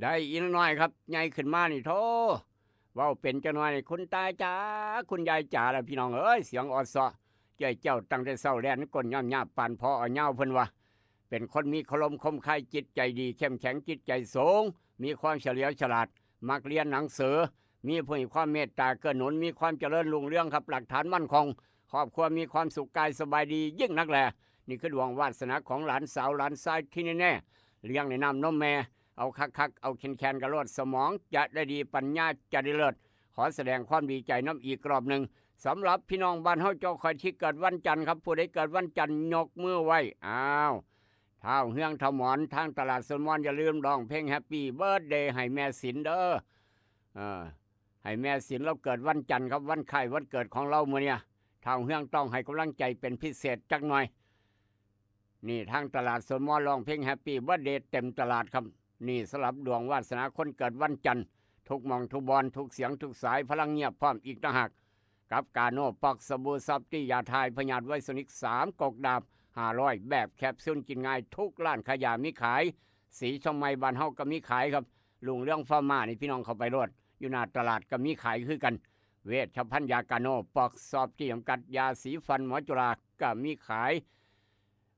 S2: ได้อีกน้อยครับใหญ่ขึ้นมานี่โธ่เว้าเป็นจังน้อยนี่คุณตาจ๋าคุณยายจ๋าแล้วพี่น้องเอ้ยเสียงอดซอเจ้าตั้งแต่เช้าแลนก้นย่อมยาบปานพอเอาเหย้าเพิ่นว่าเป็นคนมีคมคมคายจิตใจดีเข้มแข็งจิตใจสูงมีความเฉลียวฉลาดมักเรียนหนังสือมีผู้มีความเมตตาเกื้อหนุนมีความเจริญรุ่งเรืองครับหลักฐานมั่นคงครอบครัวมีความสุขกายสบายดียิ่งนักแลนี่คือดวงวาสนาของหลานสาวหลานชายที่แน่ๆเลี้ยงในน้ำนมแม่เอาคักเอาแคนกระโลดสมองจะได้ดีปัญญาจะได้เลิศขอแสดงความดีใจน้ำอีกรอบหนึ่งสำหรับพี่น้องบ้านเฮาเจ้าคอยที่เกิดวันจันทร์ครับผู้ใดเกิดวันจันทร์ยกมือไว้อ้าวเท้าเฮืองเท้าหมอนทางตลาดสมอนอย่าลืมร้องเพลงแฮปปี้เบิร์ธเดย์ให้แม่สินเด้อให้แม่สินเราเกิดวันจันทร์ครับวันไข่วันเกิดของเราเมื่อเนี่ยเท้าเฮืองต้องให้กำลังใจเป็นพิเศษจักหน่อยนี่ทางตลาดสมอนร้องเพลงแฮปปี้เบิร์ธเดย์เต็มตลาดครับนี่สลับดวงวาสนาคนเกิดวันจันทร์ทุกมองทุกบอลทุกเสียงทุกสายพลังเงียบพร้อมอีกต่างหากกับกาโน่ปอกสบู่ซับที่ยาทายพญาตไวสนิก3กกดาบ500แบบแคปซูลกินง่ายทุกร้านขายยามีขายสีชมไมบ้านเฮาก็มีขายครับลุงเรื่องฟาร์มานี่พี่น้องเข้าไปรดอยู่หน้าตลาดก็มีขายคือกันเวชภัณฑ์ยากาโน่ปอกซอบที่จำกัดยาสีฟันหมอจุฬาก็มีขาย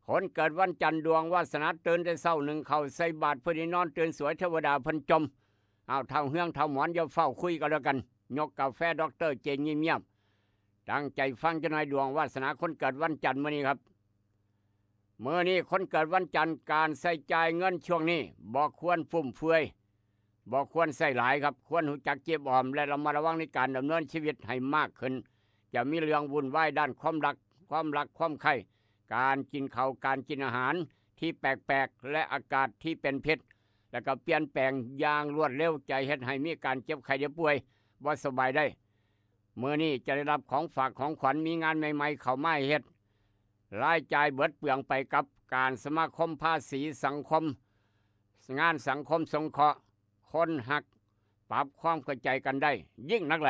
S2: คนเกิดวันจันทร์ดวงวาสนาตื่นแต่เช้าหนึ่งเข้าใส่บาตรเพื่อได้นอนตื่นสวยเทวดาเพิ่นจมเอาเท่าเฮืองเท่าหมอนอย่าเฝ้าคุยกันแล้วกันยกกาแฟดอกเตอร์เจนเงียบตั้งใจฟังจะหน่อยดวงวาสนาคนเกิดวันจันทร์มื้อนี้ครับเมื่อนี้คนเกิดวันจันทร์การใส่จ่ายเงินช่วงนี้บ่ควรฟุ่มเฟือยบ่ควรใส่หลายครับควรรู้จักเก็บออมและระมัดระวังในการดำเนินชีวิตให้มากขึ้นจะมีเรื่องวุ่นวายด้านความรักความใคร่การกินข้าวการกินอาหารที่แปลกๆและอากาศที่เป็นพิษแล้วก็เปลี่ยนแปลงอย่างรวดเร็วใจเฮ็ดให้มีการเจ็บไข้ได้ป่วยบ่สบายได้เมื่อนี้จะได้รับของฝากของขวัญมีงานใหม่ๆเข้ามาเฮ็ดรายจ่ายเบิดเปลืองไปกับการสมาคมภาษีสังคมงานสังคมสงเคราะห์คนหักปรับความเข้าใจกันได้ยิ่งนักแล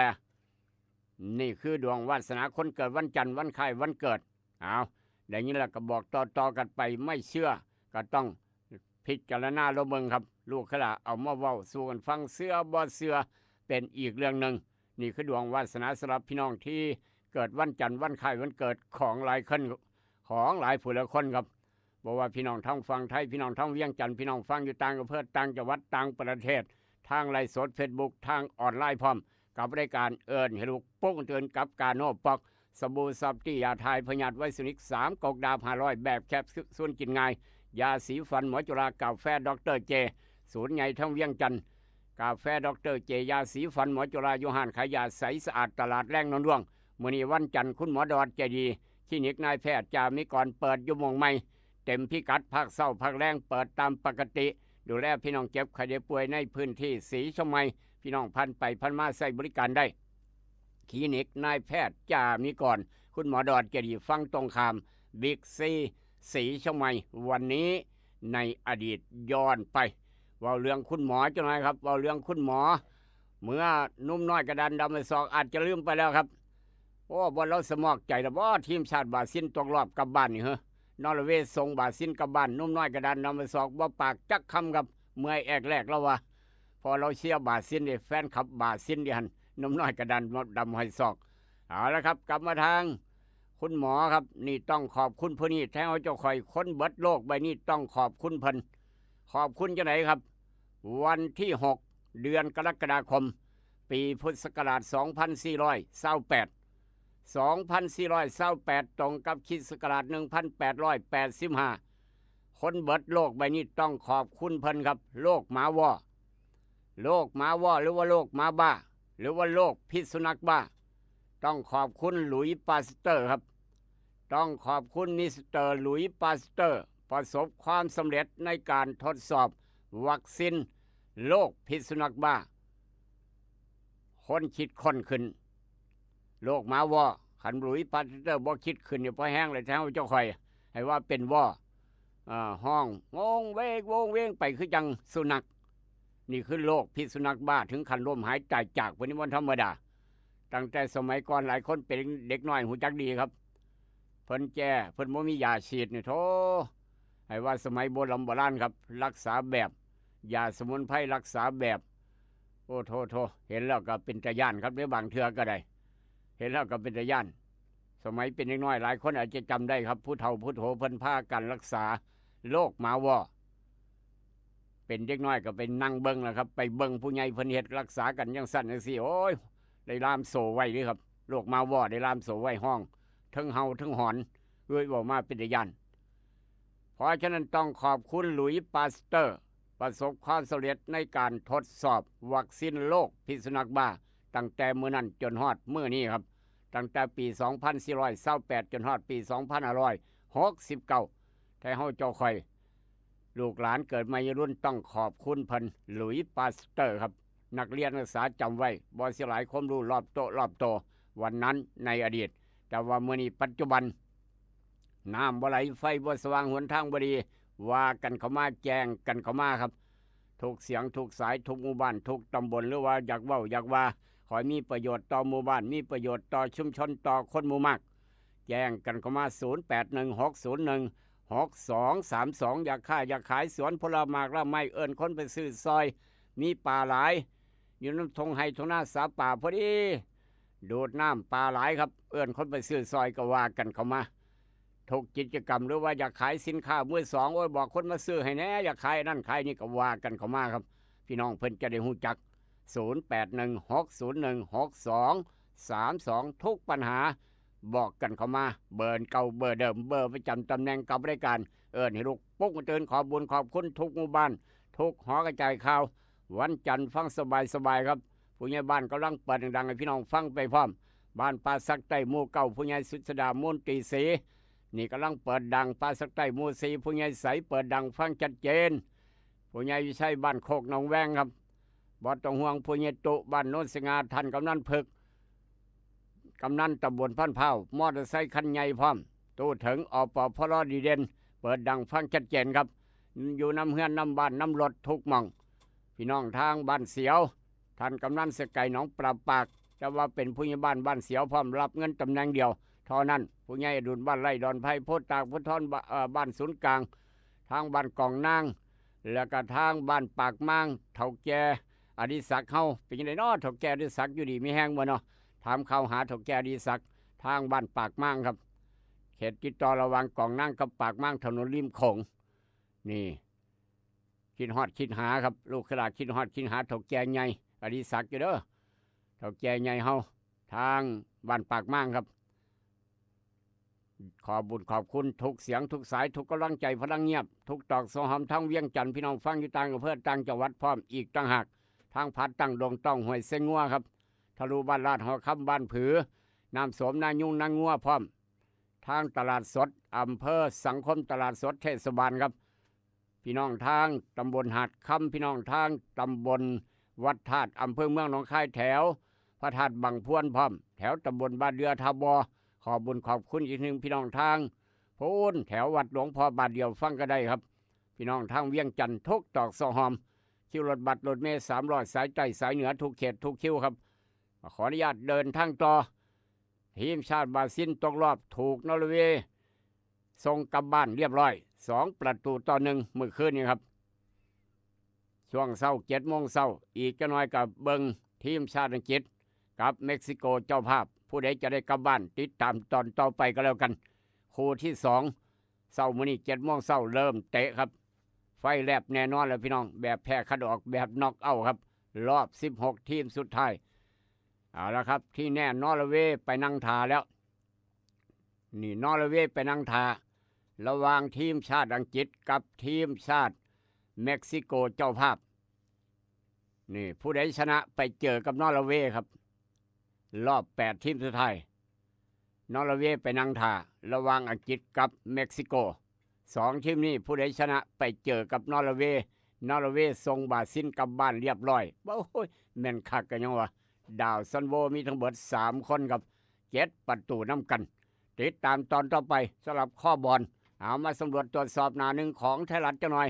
S2: นี่คือดวงวาสนาคนเกิดวันจันทร์วันคล้ายวันเกิดเอาอย่างนี้แหละก็บอกต่อกันไปไม่เชื่อก็ต้องพิจารณาระเบิงครับลูกขละเอามาเว้าสู่กันฟังเสื้อบ่เสื้อเป็นอีกเรื่องหนึ่งนี่คือดวงวาสนาสำหรับพี่น้องที่เกิดวันจันทร์วันคล้ายวันเกิดของหลายคนของหลายผู้หลายคนครับบอกว่าพี่น้องท่องฟังไทยพี่น้องท่องเวียงจันทร์พี่น้องฟังอยู่ต่างอำเภอต่างจังหวัดต่างประเทศทางไลฟ์สดเฟซบุ๊กทางออนไลน์พร้อมกับรายการเอิญให้ลูกโป้งเตือนกับการโนปอกสบู่ซับที่ยาทายพญาตไวสนิก3กกดาบ500แบบแคปซูลกินง่ายยาสีฟันหมอจุฬากาแฟดรเจศูนย์ใหญ่ทั้งเวียงจันทร์กาแฟดรเจยาสีฟันหมอจุฬาอยู่ห้านขายยาใสสะอาดตลาดแรงนนท์ร่วงมื้อนี้วันจันทร์คุณหมอดอดใจดีคลินิกนายแพทย์จามิกรเปิดอยู่หม่องใหม่เต็มพิกัดภาคเช้าภาคแรงเปิดตามปกติดูแลพี่น้องเจ็บไข้ได้ป่วยในพื้นที่สีชมไมพี่น้องพันไปพันมาใช้บริการได้คลินิกนายแพทย์จามิกรคุณหมอดอดใจดีฟังตรงข้ามบิ๊กซีสีชมไมวันนี้ในอดีตย้อนไปว่าเรื่องคุณหมอจังไงครับว่าเรื่องคุณหมอเมื่อนุ่มน้อยกระดานดำไปสอกอาจจะลืมไปแล้วครับโอ้บอลเราสมอกใจแล้วบ่ทีมชาติบราซิลตกรอบกลับบ้านนี่เหรอนอร์เวย์ส่งบราซิลกลับบ้านนุ่มน้อยกระดานดำไปสอกบ่ปากจักคำกับเมื่อยแอกแรกแล้ววะพอเราเชียร์บราซิลเนี่ยแฟนคลับบราซิลดิฮันนุ่มน้อยกระดานดำให้สอกเอาละครับกลับมาทางคุณหมอครับนี่ต้องขอบคุณผู้นี้แท้เอาเจ้าคอยค้นเบิดโลกใบนี้ต้องขอบคุณเพิ่นขอบคุณจะไหนครับวันที่6เดือนกรกฎาคมปีพุทธศักราช2428ตรงกับคริสต์ศักราช1885คนเบิดโลกใบนี้ต้องขอบคุณเพิ่นครับโรคหมาวอหรือว่าโรคหมาบ้าหรือว่าโรคพิษสุนัขบ้า ต้องขอบคุณหลุยส์ปาสเตอร์ครับต้องขอบคุณมิสเตอร์หลุยส์ปาสเตอร์ประสบความสำเร็จในการทดสอบวัคซีนโรคพิษสุนัขบ้าคนคิดค้นขึ้นโรคหมาวอขันหลุยส์ปาสเตอร์บ่คิดขึ้นอยู่พอแห้งเลยแท้เจ้าข่อยให้ว่าเป็นวอห้องงงเวงวงเวงไปคือจังสุนัขนี่คือโรคพิษสุนัขบ้าถึงขั้นล้มหายใจจากพวกนี้วันธรรมดาตั้งแต่สมัยก่อนหลายคนเป็นเด็กน้อยหูจักดีครับเพิ่นแก่เพิ่นบ่มียาฉีดนี่โธ่ให้ว่าสมัยโบราณครับรักษาแบบยาสมุนไพรรักษาแบบโอ้โธ่เห็นแล้วก็เป็นตาย่านครับในบางเทื่อก็ได้เห็นแล้วก็เป็นตาย่านสมัยเป็นเด็กน้อยหลายคนอาจจะจำได้ครับผู้เฒ่าผู้โถเพิ่นพากันรักษาโรคหมาวอเป็นเด็กน้อยก็ไปนั่งเบิ่งแล้วครับไปเบิ่งผู้ใหญ่เพิ่นเฮ็ดรักษากันจังซั่นจังซี่โอ้ยได้ล่ามโซ่ไว้เลยครับโรคหมาวอได้ล่ามโซ่ไว้ห้องทั้งเฮาทั้งหอนเอ้ยบอกมาเป็นตาย่านเพราะฉะนั้นต้องขอบคุณหลุยส์ปาสเตอร์ประสบความสำเร็จในการทดสอบวัคซีนโรคพิษสุนัขบ้าตั้งแต่มื้อนั้นจนฮอดมื้อนี้ครับตั้งแต่ปี 2428 จนฮอดปี 2569แต่เฮาเจ้าค่อยลูกหลานเกิดมารุ่นต้องขอบคุณเพิ่นหลุยส์ปาสเตอร์ครับนักเรียนนักศึกษาจำไว้บ่สิหลายความรู้รอบโตวันนั้นในอดีตแต่ว่ามื้อนี้ปัจจุบันน้ำบ่ไหลไฟบ่สว่างหนทางบ่ดีว่ากันเข้ามาแจ้งกันเข้ามาครับทุกเสียงทุกสายทุกหมู่บ้านทุกตำบลหรือว่าอยากเว้าอยากว่าขอให้มีประโยชน์ต่อหมู่บ้านมีประโยชน์ต่อชุมชนต่อคนหมู่มากแจ้งกันเข้ามา0816016232อยากค้าอยากขายสวนผลไม้ละไม้เอิ้นคนไปซื้อซอยมีป่าหลายอยู่น้ำทงไห้ทงหน้าสาป่าพอดีดูดน้ำป่าหลายครับเอิ้นคนไปซื้อซอยก็ว่ากันเข้ามาทุกกิจกรรมหรือว่าอยากขายสินค้ามือสองโอ้ยบอกคนมาซื้อให้แน่อยากขายนั่นขายนี่ก็ว่ากันเข้ามาครับพี่น้องเพิ่นจะได้ฮู้จัก0816016232ทุกปัญหาบอกกันเข้ามาเบอร์เก่าเบอร์เดิมเบอร์ประจำตำแหน่งกับรายการเอิ้นให้ลูกปุ๊กมาเตือนขอบบุญขอบคุณทุกหมู่บ้านทุกหอกระจายข่าววันจันทร์ฟังสบายครับผู้ใหญ่บ้านกำลังเปิดดังๆให้พี่น้องฟังไปพร้อมบ้านป่าสักใต้หมู่เก่าผู้ใหญ่สุดามูลตรีศรีนี่กำลังเปิดดังป่าสักใต้หมู่4ผู้ใหญ่ใสเปิดดังฟังชัดเจนผู้ใหญ่วิชัยบ้านโคกหนองแวงครับบ่ต้องห่วงผู้ใหญ่ตุบ้านโนนสง่าท่านกำนันพึกกำนันตำบลพันเผามอเตอร์ไซค์คันใหญ่พร้อมตู้ถึงอปพลดีเด่นเปิดดังฟังชัดเจนครับอยู่น้ำเฮือนน้ำบ้านน้ำรถทุกหม่องพี่น้องทางบ้านเสียวท่านกำนันสกายหนองปราบปากจะว่าเป็นผู้ใหญ่บ้านบ้านเสียวพร้อมรับเงินตำแหน่งเดียวเท่านั้นผู้ใหญ่อดุลบ้านไร่ดอนไผ่โพธิ์ตากพุทธรบ้านศูนย์กลางทางบ้านกองนางแล้วก็ทางบ้านปากมางเฒ่าแก่อดิศักดิ์เฮาเป็นยังไงเนาะเฒ่าแก่อดิศักดิ์อยู่ดีมีแห้งบ่เนาะถามข่าวหาเฒ่าแก่อดิศักดิ์ทางบ้านปากมางครับเขตติดต่อระหว่างกองนางกับปากมางถนนริมโขงนี่คิดฮอดคิดหาครับลูกขลาคิดฮอดคิดหาเฒ่าแก่ใหญ่อดิศักดิ์อยู่เด้อเฒ่าแก่ใหญ่เฮาทางบ้านปากมางครับขอบุญขอบคุณทุกเสียงทุกสายทุกกำลังใจพลังเงียบทุกตอกโซหอมทั้งเวียงจันทร์พี่น้องฟังอยู่ต่างอำเภอต่างจังหวัดพร้อมอีกต่างหากทางพัดตั้งดงต้องห้วยเซงงัวครับทะลุบ้านลาดหอคำบ้านผือน้ำสมนายุ่งนางงัวพร้อมทางตลาดสดอำเภอสังคมตลาดสดเทศบาลครับพี่น้องทางตำบลหาดคำพี่น้องทางตำบลวัดธาตุอำเภอเมืองหนองคายแถวพระธาตุบังพวนพร้อมแถวตำบลบ้านเรือทาบอขอบุญขอบคุณอีกหนึ่งพี่น้องทางพูนแถววัดหลวงพ่อบาทเดียวฟังก็ได้ครับพี่น้องทางเวียงจันทร์ทุกตอกโซหอมคิวรถบัตรรถเมล์300สายใต้สายเหนือทุกเขตทุกคิวครับขออนุญาตเดินทางต่อทีมชาติบราซิลตกรอบถูกนอร์เวย์ส่งกลับบ้านเรียบร้อย2-1เมื่อคืนนี้ครับช่วงเช้า7 โมงเช้าอีกจะน้อยกับเบิงทีมชาติอังกฤษกับเม็กซิโกเจ้าภาพผู้ใดจะได้กลับบ้านติดตามตอนต่อไปก็แล้วกันคู่ที่2เช้ามื้อนี้7 โมงเช้าเริ่มเตะครับไฟแลบแน่นอนแล้วพี่น้องแบบแพ้คัดออกแบบน็อกเอาท์ครับรอบ16ทีมสุดท้ายเอาละครับที่แน่นอร์เวย์ไปนั่งทาแล้วนี่นอร์เวย์ไปนั่งทาระหว่างทีมชาติอังกฤษกับทีมชาติเม็กซิโกเจ้าภาพนี่ผู้ใดชนะไปเจอกับนอร์เวย์ครับ รอบ8ทีมสุดท้ายนอร์เวย์ไปนั่งท่าระหว่างอังกฤษกับเม็กซิโก2ทีมนี้ผู้ใดชนะไปเจอกับนอร์เวย์ส่งบราซิลกลับบ้านเรียบร้อยโอ้ยแม่นคักกันยังวะดาวซันโวมีทั้งหมด3คนกับ7ประตูน้ำกันติดตามตอนต่อไปสำหรับข้อบอลเอามาสำรวจตรวจสอบหน้าหนึ่งของไทยรัฐจังหน่อย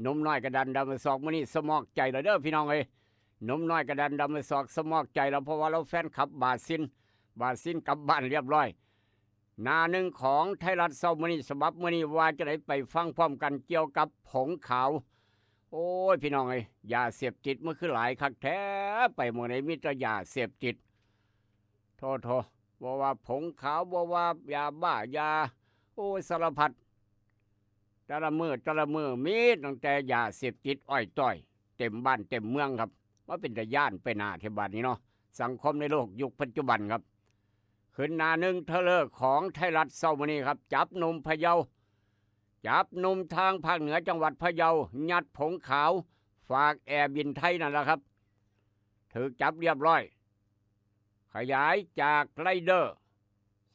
S2: หนุ่มน้อยกระดันดำมาศอกมื้อนี้สมอกใจเลยเด้อพี่น้องเอ้ยหนุ่มน้อยกระดันดำมาศอกสมอกใจเราเพราะว่าเราแฟนคลับบราซิลกลับบ้านเรียบร้อยหน้าหนึ่งของไทยรัฐเช้ามื้อนี้ฉบับมื้อนี้ว่าจะได้ไปฟังพร้อมกันเกี่ยวกับผงขาวโอ้ยพี่น้องเอ้ยยาเสพติดมันคือหลายคักแท้ไปหมดในมิตรยาเสพติดโทบ่ว่าผงขาวบ่ว่ายาบ้ายาโอ้ยสารพัดแต่ละมือมีตั้งแต่ยาเสพติดอ้อยต้อยเต็มบ้านเต็มเมืองครับว่าเป็นตะย่านไปหน้าที่บ้านนี้เนาะสังคมในโลกยุคปัจจุบันครับขึ้นหน้าหนึ่งเทเลอร์ของไทยรัฐเช้ามื้อนี้ครับจับหนุ่มพะเยาจับหนุ่มทางภาคเหนือจังหวัดพะเยายัดผงขาวฝากแอร์บินไทยนั่นแหละครับถูกจับเรียบร้อยขยายจากไรเดอร์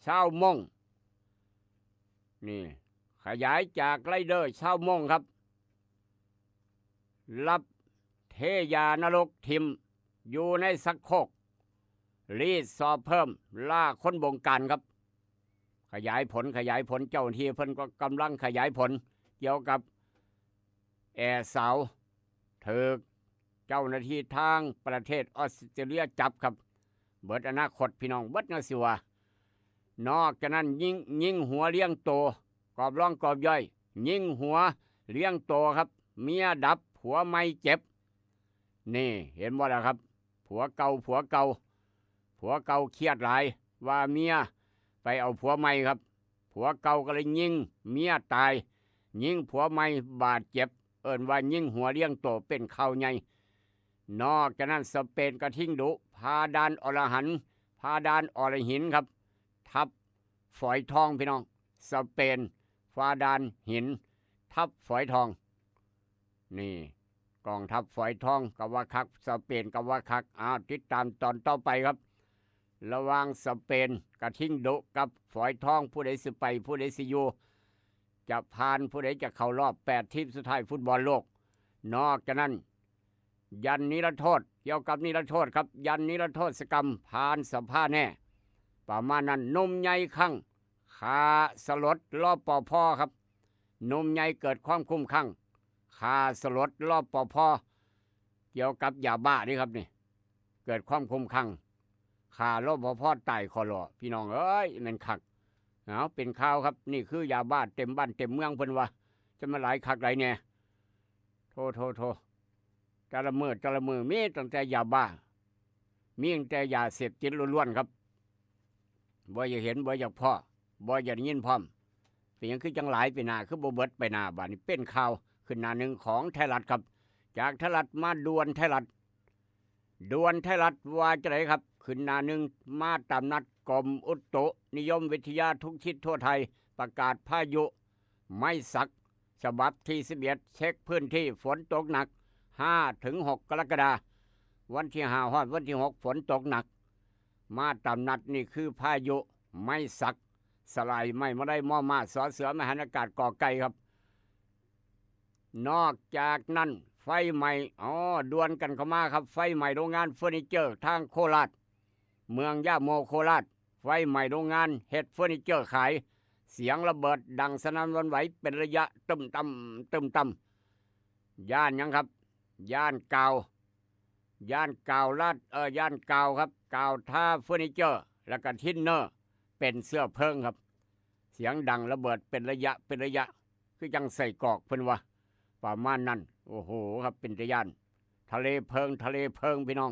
S2: ชาวมงนี่ขยายจากไรเดอร์ชาวมงครับรับเทยานรกทิมอยู่ในสักโคกรีดสอบเพิ่มล่าคนบงการครับขยายผลเจ้าหน้าที่เพิ่นก็กำลังขยายผลเกี่ยวกับแอร์สาวถูกเจ้าหน้าที่ทางประเทศออสเตรเลียจับครับเบิดอนาคตพี่น้องเบิดนะสิวะนอกจากนั้นยิงหัวเลี้ยงโตกอบร่องกอบย่อยยิงหัวเลี้ยงโตครับเมียดับผัวไม่เจ็บนี่เห็นบ่ล่ะครับผัวเก่าเครียดหลายว่าเมียไปเอาผัวใหม่ครับผัวเก่าก็เลยยิงเมียตายยิงผัวใหม่บาดเจ็บเอิ้นว่ายิงหัวเลี้ยงโตเป็นข่าวใหญ่นอกจากนั้นสเปนกระทิงดุพาดานอรหันพาดานอรหินครับทับฝอยทองพี่น้องสเปนฟาดานหินทับฝอยทองนี่กองทัพฝอยทองกับว่าคักสเปนกับว่าคักติดตามตอนต่อไปครับระหว่างสเปนกระทิงดุกับฝอยทองผู้ใดสิไปผู้ใดสิอยู่จะผ่านผู้ใดจะเข้ารอบ8ทีมสุดท้ายฟุตบอลโลกนอกจากนั้นยันนิรโทษเกี่ยวกับนิรโทษครับยันนิรโทษกรรมผ่านสภาแน่ประมาณนั้นนมใหญ่ข้างขาสลดรอบปอพอครับนมใหญ่เกิดความคุ้มข้างขาสลดรอบปอพอเกี่ยวกับยาบ้านี่ครับนี่เกิดความคุ้มข้างขารอบปอพอไต่คอรอพี่น้องเอ้ยมันคักเป็นข่าวครับนี่คือยาบ้าเต็มบ้านเต็มเมืองเพิ่นว่าจะมาหลายคักหลายแน่โทแต่ละมือมีตั้งแต่ยาบ้ามีตั้งแต่ยาเสพติดล้วนๆครับบ่อยากเห็นบ่อยากพ่อบ่อยากยินพร้อมเป็นยังคือจังหลายไปหน้าคือบ่เบิดไปหน้าบ้านนี้เป็นข่าวขึ้นหน้าหนึ่งของไทยรัฐครับจากไทยรัฐมาด่วนไทยรัฐว่าจะไหนครับขึ้นหน้าหนึ่งมาตามนัดกรมอุตุนิยมวิทยาทุกทิศทั่วไทยประกาศพายุไม่สักฉบับที่11เช็คพื้นที่ฝนตกหนัก5-6 กรกฎาคมวันที่5ฮอดวันที่6ฝนตกหนักมาตามนัดนี่คือพายุไม่สักสลายไม่ได้มอมาสอเสือมหานอากาศก่อไก่ครับนอกจากนั้นไฟใหม่ดวนกันเข้ามาครับไฟใหม่โรงงานเฟอร์นิเจอร์ทางโคราชเมืองย่าโมโคราชไฟใหม่โรงงานเฮ็ดเฟอร์นิเจอร์ขายเสียงระเบิดดังสนั่นหวั่นไหวเป็นระยะตึมต่ำย่านยังครับย่านเก่าลาดย่านเก่าครับเก่าท่าเฟอร์นิเจอร์แล้วก็ทินเนอร์เป็นเสื้อเพิงครับเสียงดังระเบิดเป็นระยะคือจังใส่กอกเพิ่นว่าประมาณนั้นโอ้โหครับเป็นตะย่านทะเลเพิงพี่น้อง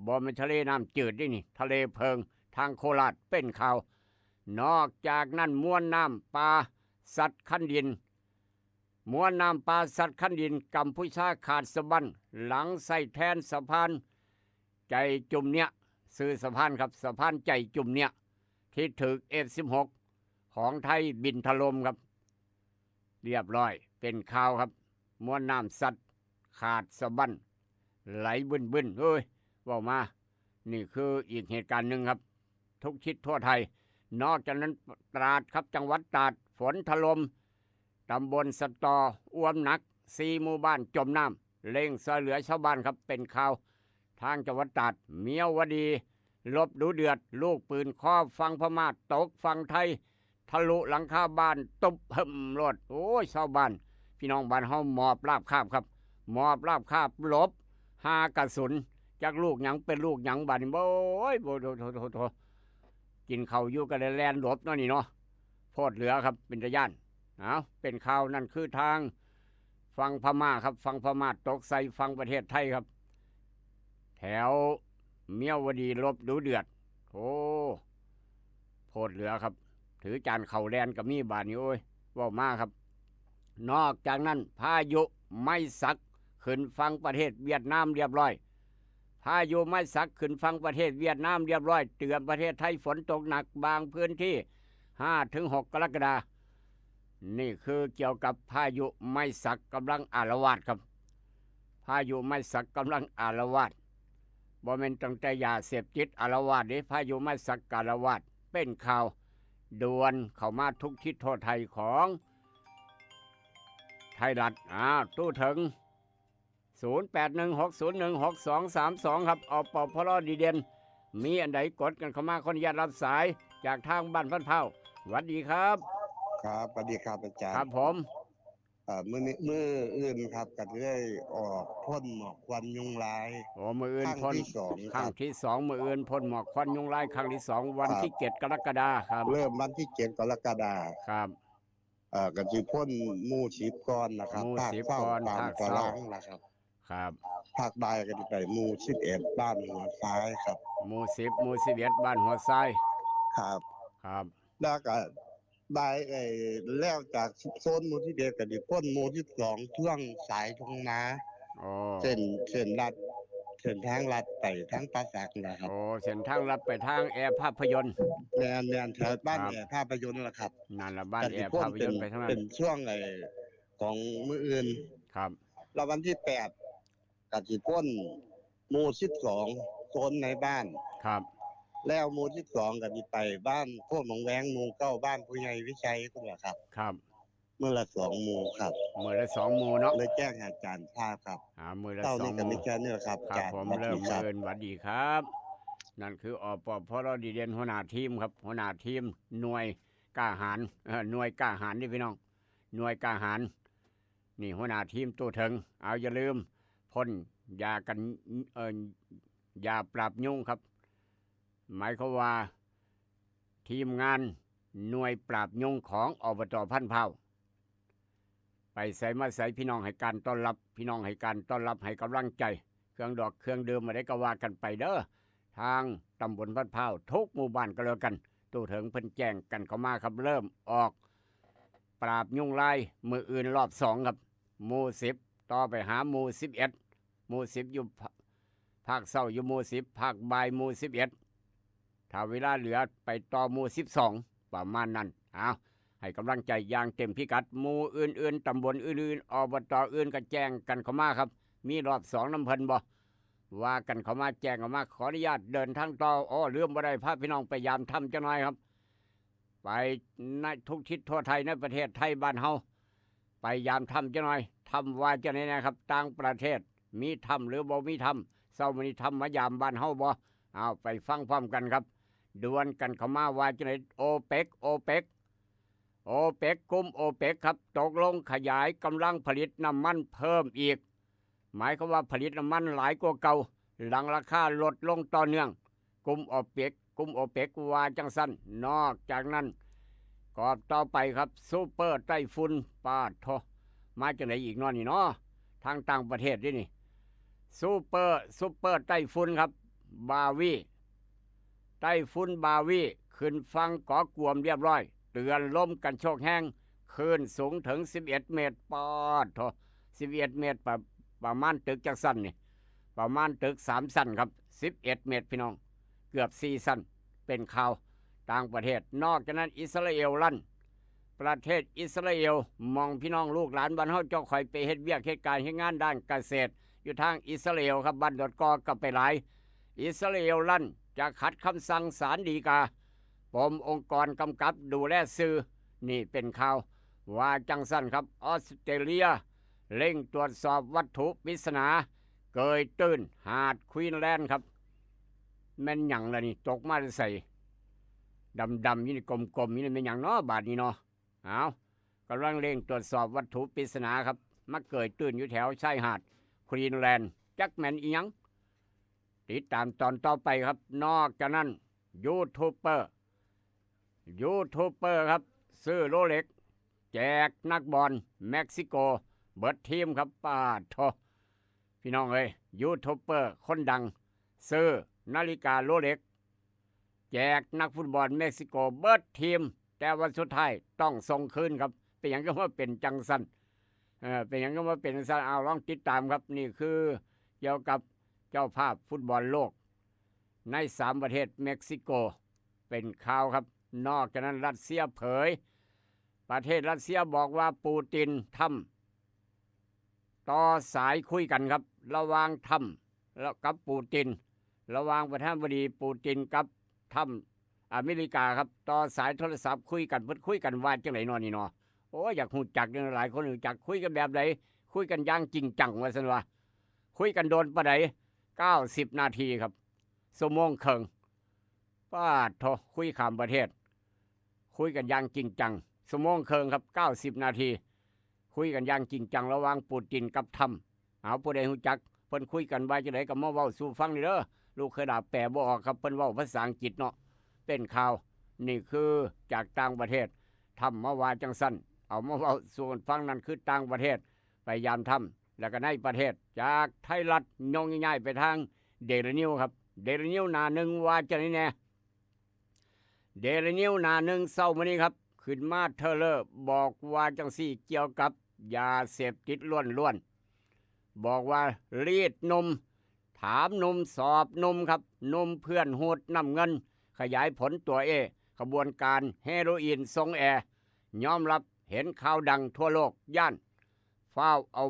S2: บ่แม่นทะเลน้ำจืดนี่ทะเลเพิงทางโคราชเป็นข่าวนอกจากนั้นมวลน้ำปลาสัตว์คันดินกัมพูชาขาดสะบั้นหลังใส่แทนสะพานใจจุ่มเนี่ยซื้อสะพานครับสะพานใจจุ่มเนี่ยที่ถึก F16 ของไทยบินถล่มครับเรียบร้อยเป็นข่าวครับมวลน้ำสัตว์ขาดสะบั้นไหลบึ้นเฮ้ยว่ามา นี่คืออีกเหตุการณ์หนึ่งครับ ทุกทิศทั่วไทย นอกจากนั้นตราดครับจังหวัดตราดฝนถล่มตำบลสตออ้วมหนัก4 หมู่บ้านจมน้ำเร่งช่วยเหลือชาวบ้านครับเป็นข่าวทางจังหวัดตราดเมียวดีลบดูเดือดลูกปืนครอบฟังพม่าตกฟังไทยทะลุหลังคาบ้านตุบหึมรถโอ้ยชาวบ้านพี่น้องบ้านเฮาหมอบราบคาบครับหมอบราบคาบหลบ5 กระสุนจากลูกหยังเป็นลูกหยังบ้านนี่โอ้ยโถกินข้าวอยู่กันแลนหลบเนาะนี่เนาะโพดเหลือครับเป็นตะย่านเอาเป็นข่าวนั่นคือทางฟังพม่าครับฟังพม่าตกใส่ฟังประเทศไทยครับแถวเมียวดีลบดูเดือดโอ้โพดเหลือครับถือจานเข่าแลนกับมีบานนี้โอ้ยว่ามาครับนอกจากนั้นพายุไม่สักขึ้นฟังประเทศเวียดนามเรียบร้อยพายุไม่สักขึ้นฟังประเทศเวียดนามเรียบร้อยเตือนประเทศไทยฝนตกหนักบางพื้นที่5-6 กรกฎาคมนี่คือเกี่ยวกับพายุไม่สักกำลังอาละวาดครับพายุไม่สักกำลังอาละวาดบ่แม่นตั้งแต่ยาเสพติดอาละวาดนี่พายุไม่สักอาละวาดเป็นข่าวด่วนเข้ามาทุกทิศทั่วไทยของไทยรัฐตู้ถึง0816016232ครับอปพลดีเด่นมีอันใดกดกันเข้ามาคนอนุญาตรับสายจากทางบ้านพันเผาสวัสดีครับ
S9: ครับสวัสดีครับอาจารย์
S2: ครับผม
S9: มื้ออื่นครับก็ได้ออกพ่นหมอกควันยุงลาย
S2: โอ้มืออื่น
S9: ครั้ง
S2: พ่น
S9: ที่สอง
S2: ครั้ง
S9: ครับ
S2: ที่ 2มืออื่นพ่นหมอกควันยุงลายครั้งที่ 2 วัน
S9: ครับ
S2: ที่ 7 กรกฎาคมครับ
S9: เริ่มวันที่7 กรกฎาคม
S2: ครับ
S9: ก็สิพ่นหมู่10ก่อนนะครับ
S2: หมู่
S9: ภาค
S2: 10
S9: เฝ้า
S2: ก่อน
S9: ตาม
S2: ภาค
S9: ตา
S2: เฝ้า
S9: รางนะครับ
S2: ครับ
S9: ภาคบ่ายก็สิไปหมู่11บ้านหัวซ้ายครับ
S2: หมู่10หมู่11บ้านหัวทราย
S9: ครับ
S2: ครับ
S9: แล้วก็บ่ายแล้วจากโซนหมู่ที่1ก็สิพ่นหมู่ที่2ช่วงสายทงนา
S2: โอ้
S9: เส้นลัดเส้นทางลัดไปทางปราสาทนะครับ
S2: โอ้เส้นทางลัดไปทางแอร์ภาพยนตร์
S9: แม่นแถวบ้าน
S2: ครับ
S9: แอร์ภาพยนตร์ล่ะครับ
S2: นั่นละบ้านแอร์
S9: พ่
S2: ภาพยนตร์ไปทางนั้น
S9: เป็นช่วงของมื้ออื่น
S2: ครับ
S9: แล้ววันที่8ก็สิพ่นหมู่12โซนในบ้าน
S2: ครับ
S9: แล้วหมู่12ก็สิไปบ้านโคกหนองแวงหมู่9บ้านผู้ใหญ่วิชัยพุ่นล่ะครับ
S2: ครับ
S9: มื้อละ2หมู่ครับ
S2: มือละ2หมู่เนาะ
S9: เลยแจ้งให้อาจารย์ทราบครับ
S2: มือละ
S9: เท่า
S2: 2
S9: นี้
S2: ห
S9: ก็มี
S2: มู่
S9: แค่นี้แหละครับ
S2: ค
S9: อา
S2: รับ
S9: จารย์
S2: ผม
S9: สวัส
S2: เริ่ม
S9: ดีครับ
S2: เดินหวัดดีครับ นั่นคืออปพลดีเด่นหัวหน้าทีมครับหัวหน้าทีมหน่วยกล้าหาญหน่วยกล้าหาญนี่พี่น้องหน่วยกล้าหาญนี่หัวหน้าทีมตัวถึงเอาอย่าลืมพ่นยากันยาปราบยุงครับ หมายความว่า ทีมงานหน่วยปราบยุงของอบตพันเผาไปใส่มาใส่พี่น้องให้การต้อนรับพี่น้องให้การต้อนรับให้กำลังใจ เครื่องดอกเครื่องดื่มมาได้ก็ว่ากันไปเด้อทางตำบลพันเผาทุกหมู่บ้านก็แล้วกันตู้ถึงเพิ่นแจ้งกันเข้ามาครับเริ่มออก ปราบยุงลายมืออื่นรอบ2ครับหมู่10ต่อไปหาหมู่11หมู่10อยู่ภาคเช้าอยู่หมู่10ภาคบ่ายหมู่11ถ้าเวลาเหลือไปต่อหมู่12ประมาณนั้นเอาให้กำลังใจอย่างเต็มพิกัดหมู่อื่นๆตำบลอื่นๆอบตอื่นก็แจ้งกันเข้ามาครับมีรอบ2น้ำเพิ่นบ่ว่ากันเข้ามาแจ้งเข้ามาขออนุญาตเดินทางต่อเรื่องบ่ได้พาพี่น้องไปยามถ้ำจังหน่อยครับไปในทุกทิศทั่วไทยในประเทศไทยบ้านเฮาไปยามถ้ำจังหน่อยถ้ำว่าจังไหนนะครับต่างประเทศมีถ้ำหรือบ่มีถ้ำเช้ามื้อนี้ถ้ำมายามบ้านเฮาบ่เอาไปฟังพร้อมกันครับดวลกันเข้ามาว่าจังไหนโอเปกกลุ่มโอเปกครับตกลงขยายกำลังผลิตน้ำมันเพิ่มอีกหมายความว่าผลิตน้ำมันหลายกว่าเก่าหลังราคาลดลงต่อเนื่องกลุ่มโอเปกว่าจังสั้นนอกจากนั้นกอบต่อไปครับซูเปอร์ไต้ฝุ่นปาดโทมาจากไหนอีกนอนี่เนาะทางต่างประเทศนี่ซูเปอร์ไต้ฝุ่นครับบาวีไต้ฝุ่นบาวีขึ้นฟังเกาะกวมเรียบร้อยเตือนลมกันโชกแห้งคลื่นสูงถึง11 เมตรปอดโท11 เมตรประมาณตึกจักสั้นนี่ประมาณตึก3สั้นครับ11 เมตรพี่น้องเกือบ4สั้นเป็นข่าวต่างประเทศนอกจากนั้นอิสราเอลลั่นประเทศอิสราเอลมองพี่น้องลูกหลานบ้านเฮาเจ้าคอยไปเฮ็ดเวียกเฮ็ดการเฮ็ดงานด้านเกษตรอยู่ทางอิสราเอลครับบ้านดอดกอกับไปหลาย อิสราเอลลั่นจะขัดคำสั่งศาลฎีกาปมองค์กรกำกับดูแลสื่อนี่เป็นข่าวว่าจังสั้นครับออสเตรเลียเร่งตรวจสอบวัตถุปริศนาเกยตื้นหาดควีนแลนด์ครับแม่นหยังล่ะนี่ตกมาใส่ดำๆนี่กลมๆนี่เป็นหยังเนาะบาดนี้เนาะเอากำลังเร่งตรวจสอบวัตถุปริศนาครับมาเกยตื้นอยู่แถวชายหาดควีนแลนด์จักแม่นอีหยังติดตามตอนต่อไปครับนอกจากนั้นยูทูบเบอร์ครับซื้อโรเล็กแจกนักบอลเม็กซิโกเบิดทีมครับป้าโทพี่น้องเอ้ยยูทูบเบอร์คนดังซื้อนาฬิกาโรเล็กแจกนักฟุตบอลเม็กซิโกเบิดทีมแต่วันสุดท้ายต้องส่งคืนครับเป็นอย่างก็ว่าเป็นจังสันเป็นอย่างก็ว่าเป็นสันเอาลองติดตามครับนี่คือเกี่ยวกับเจ้าภาพฟุตบอลโลกใน3ประเทศเม็กซิโกเป็นข่าวครับนอกจากนั้นรัสเซียเผยประเทศรัสเซียบอกว่าปูตินทำต่อสายคุยกันครับระหว่างทำแล้วกับปูตินระหว่างประธานาธิบดีปูตินกับทำอเมริกาครับต่อสายโทรศัพท์คุยกันเพิ่นคุยกันว่าจังไหนนอนี่เนาะโอ้อยากหูจักหลายคนหูจักคุยกันแบบไหนคุยกันอย่างจริงจังว่าซั่นว่าคุยกันโดนปะได90 นาทีครับชั่วโมงครึ่งป้าโทคุยข้ามประเทศคุยกันอย่างจริงจังชั่วโมงครึ่งครับ90 นาทีคุยกันอย่างจริงจังระหว่างปูตินกับทำเอาผู้ใดหูจักเพิ่นคุยกันว่าจังได๋ก็มาเว้าสู่ฟังนี่เด้อลูกเคยด่าแปลบ่ออกครับเพิ่นเว้าภาษาอังกฤษเนาะเป็นข่าวนี่คือจากต่างประเทศทำมาว่าจังสั้นเอามาเว้าสู่ฟังนั่นคือต่างประเทศไปยามทำแล้วก็ในประเทศจากไทยรัฐยงง่ายๆไปทางเดลินิวครับเดลินิวหน้าหนึ่งว่าจังได๋แน่เดลินิวหน้าหนึ่งเช้ามื้อนี้ครับขึ้นมาเทเลอร์บอกว่าจังซี่เกี่ยวกับยาเสพติดล้วนๆบอกว่ารีดนมถามนมสอบนมครับนมเพื่อนโหดนำเงินขยายผลตัวขบวนการเฮโรอีนทรงแอร์ยอมรับเห็นข่าวดังทั่วโลกย่านเฝ้าเอา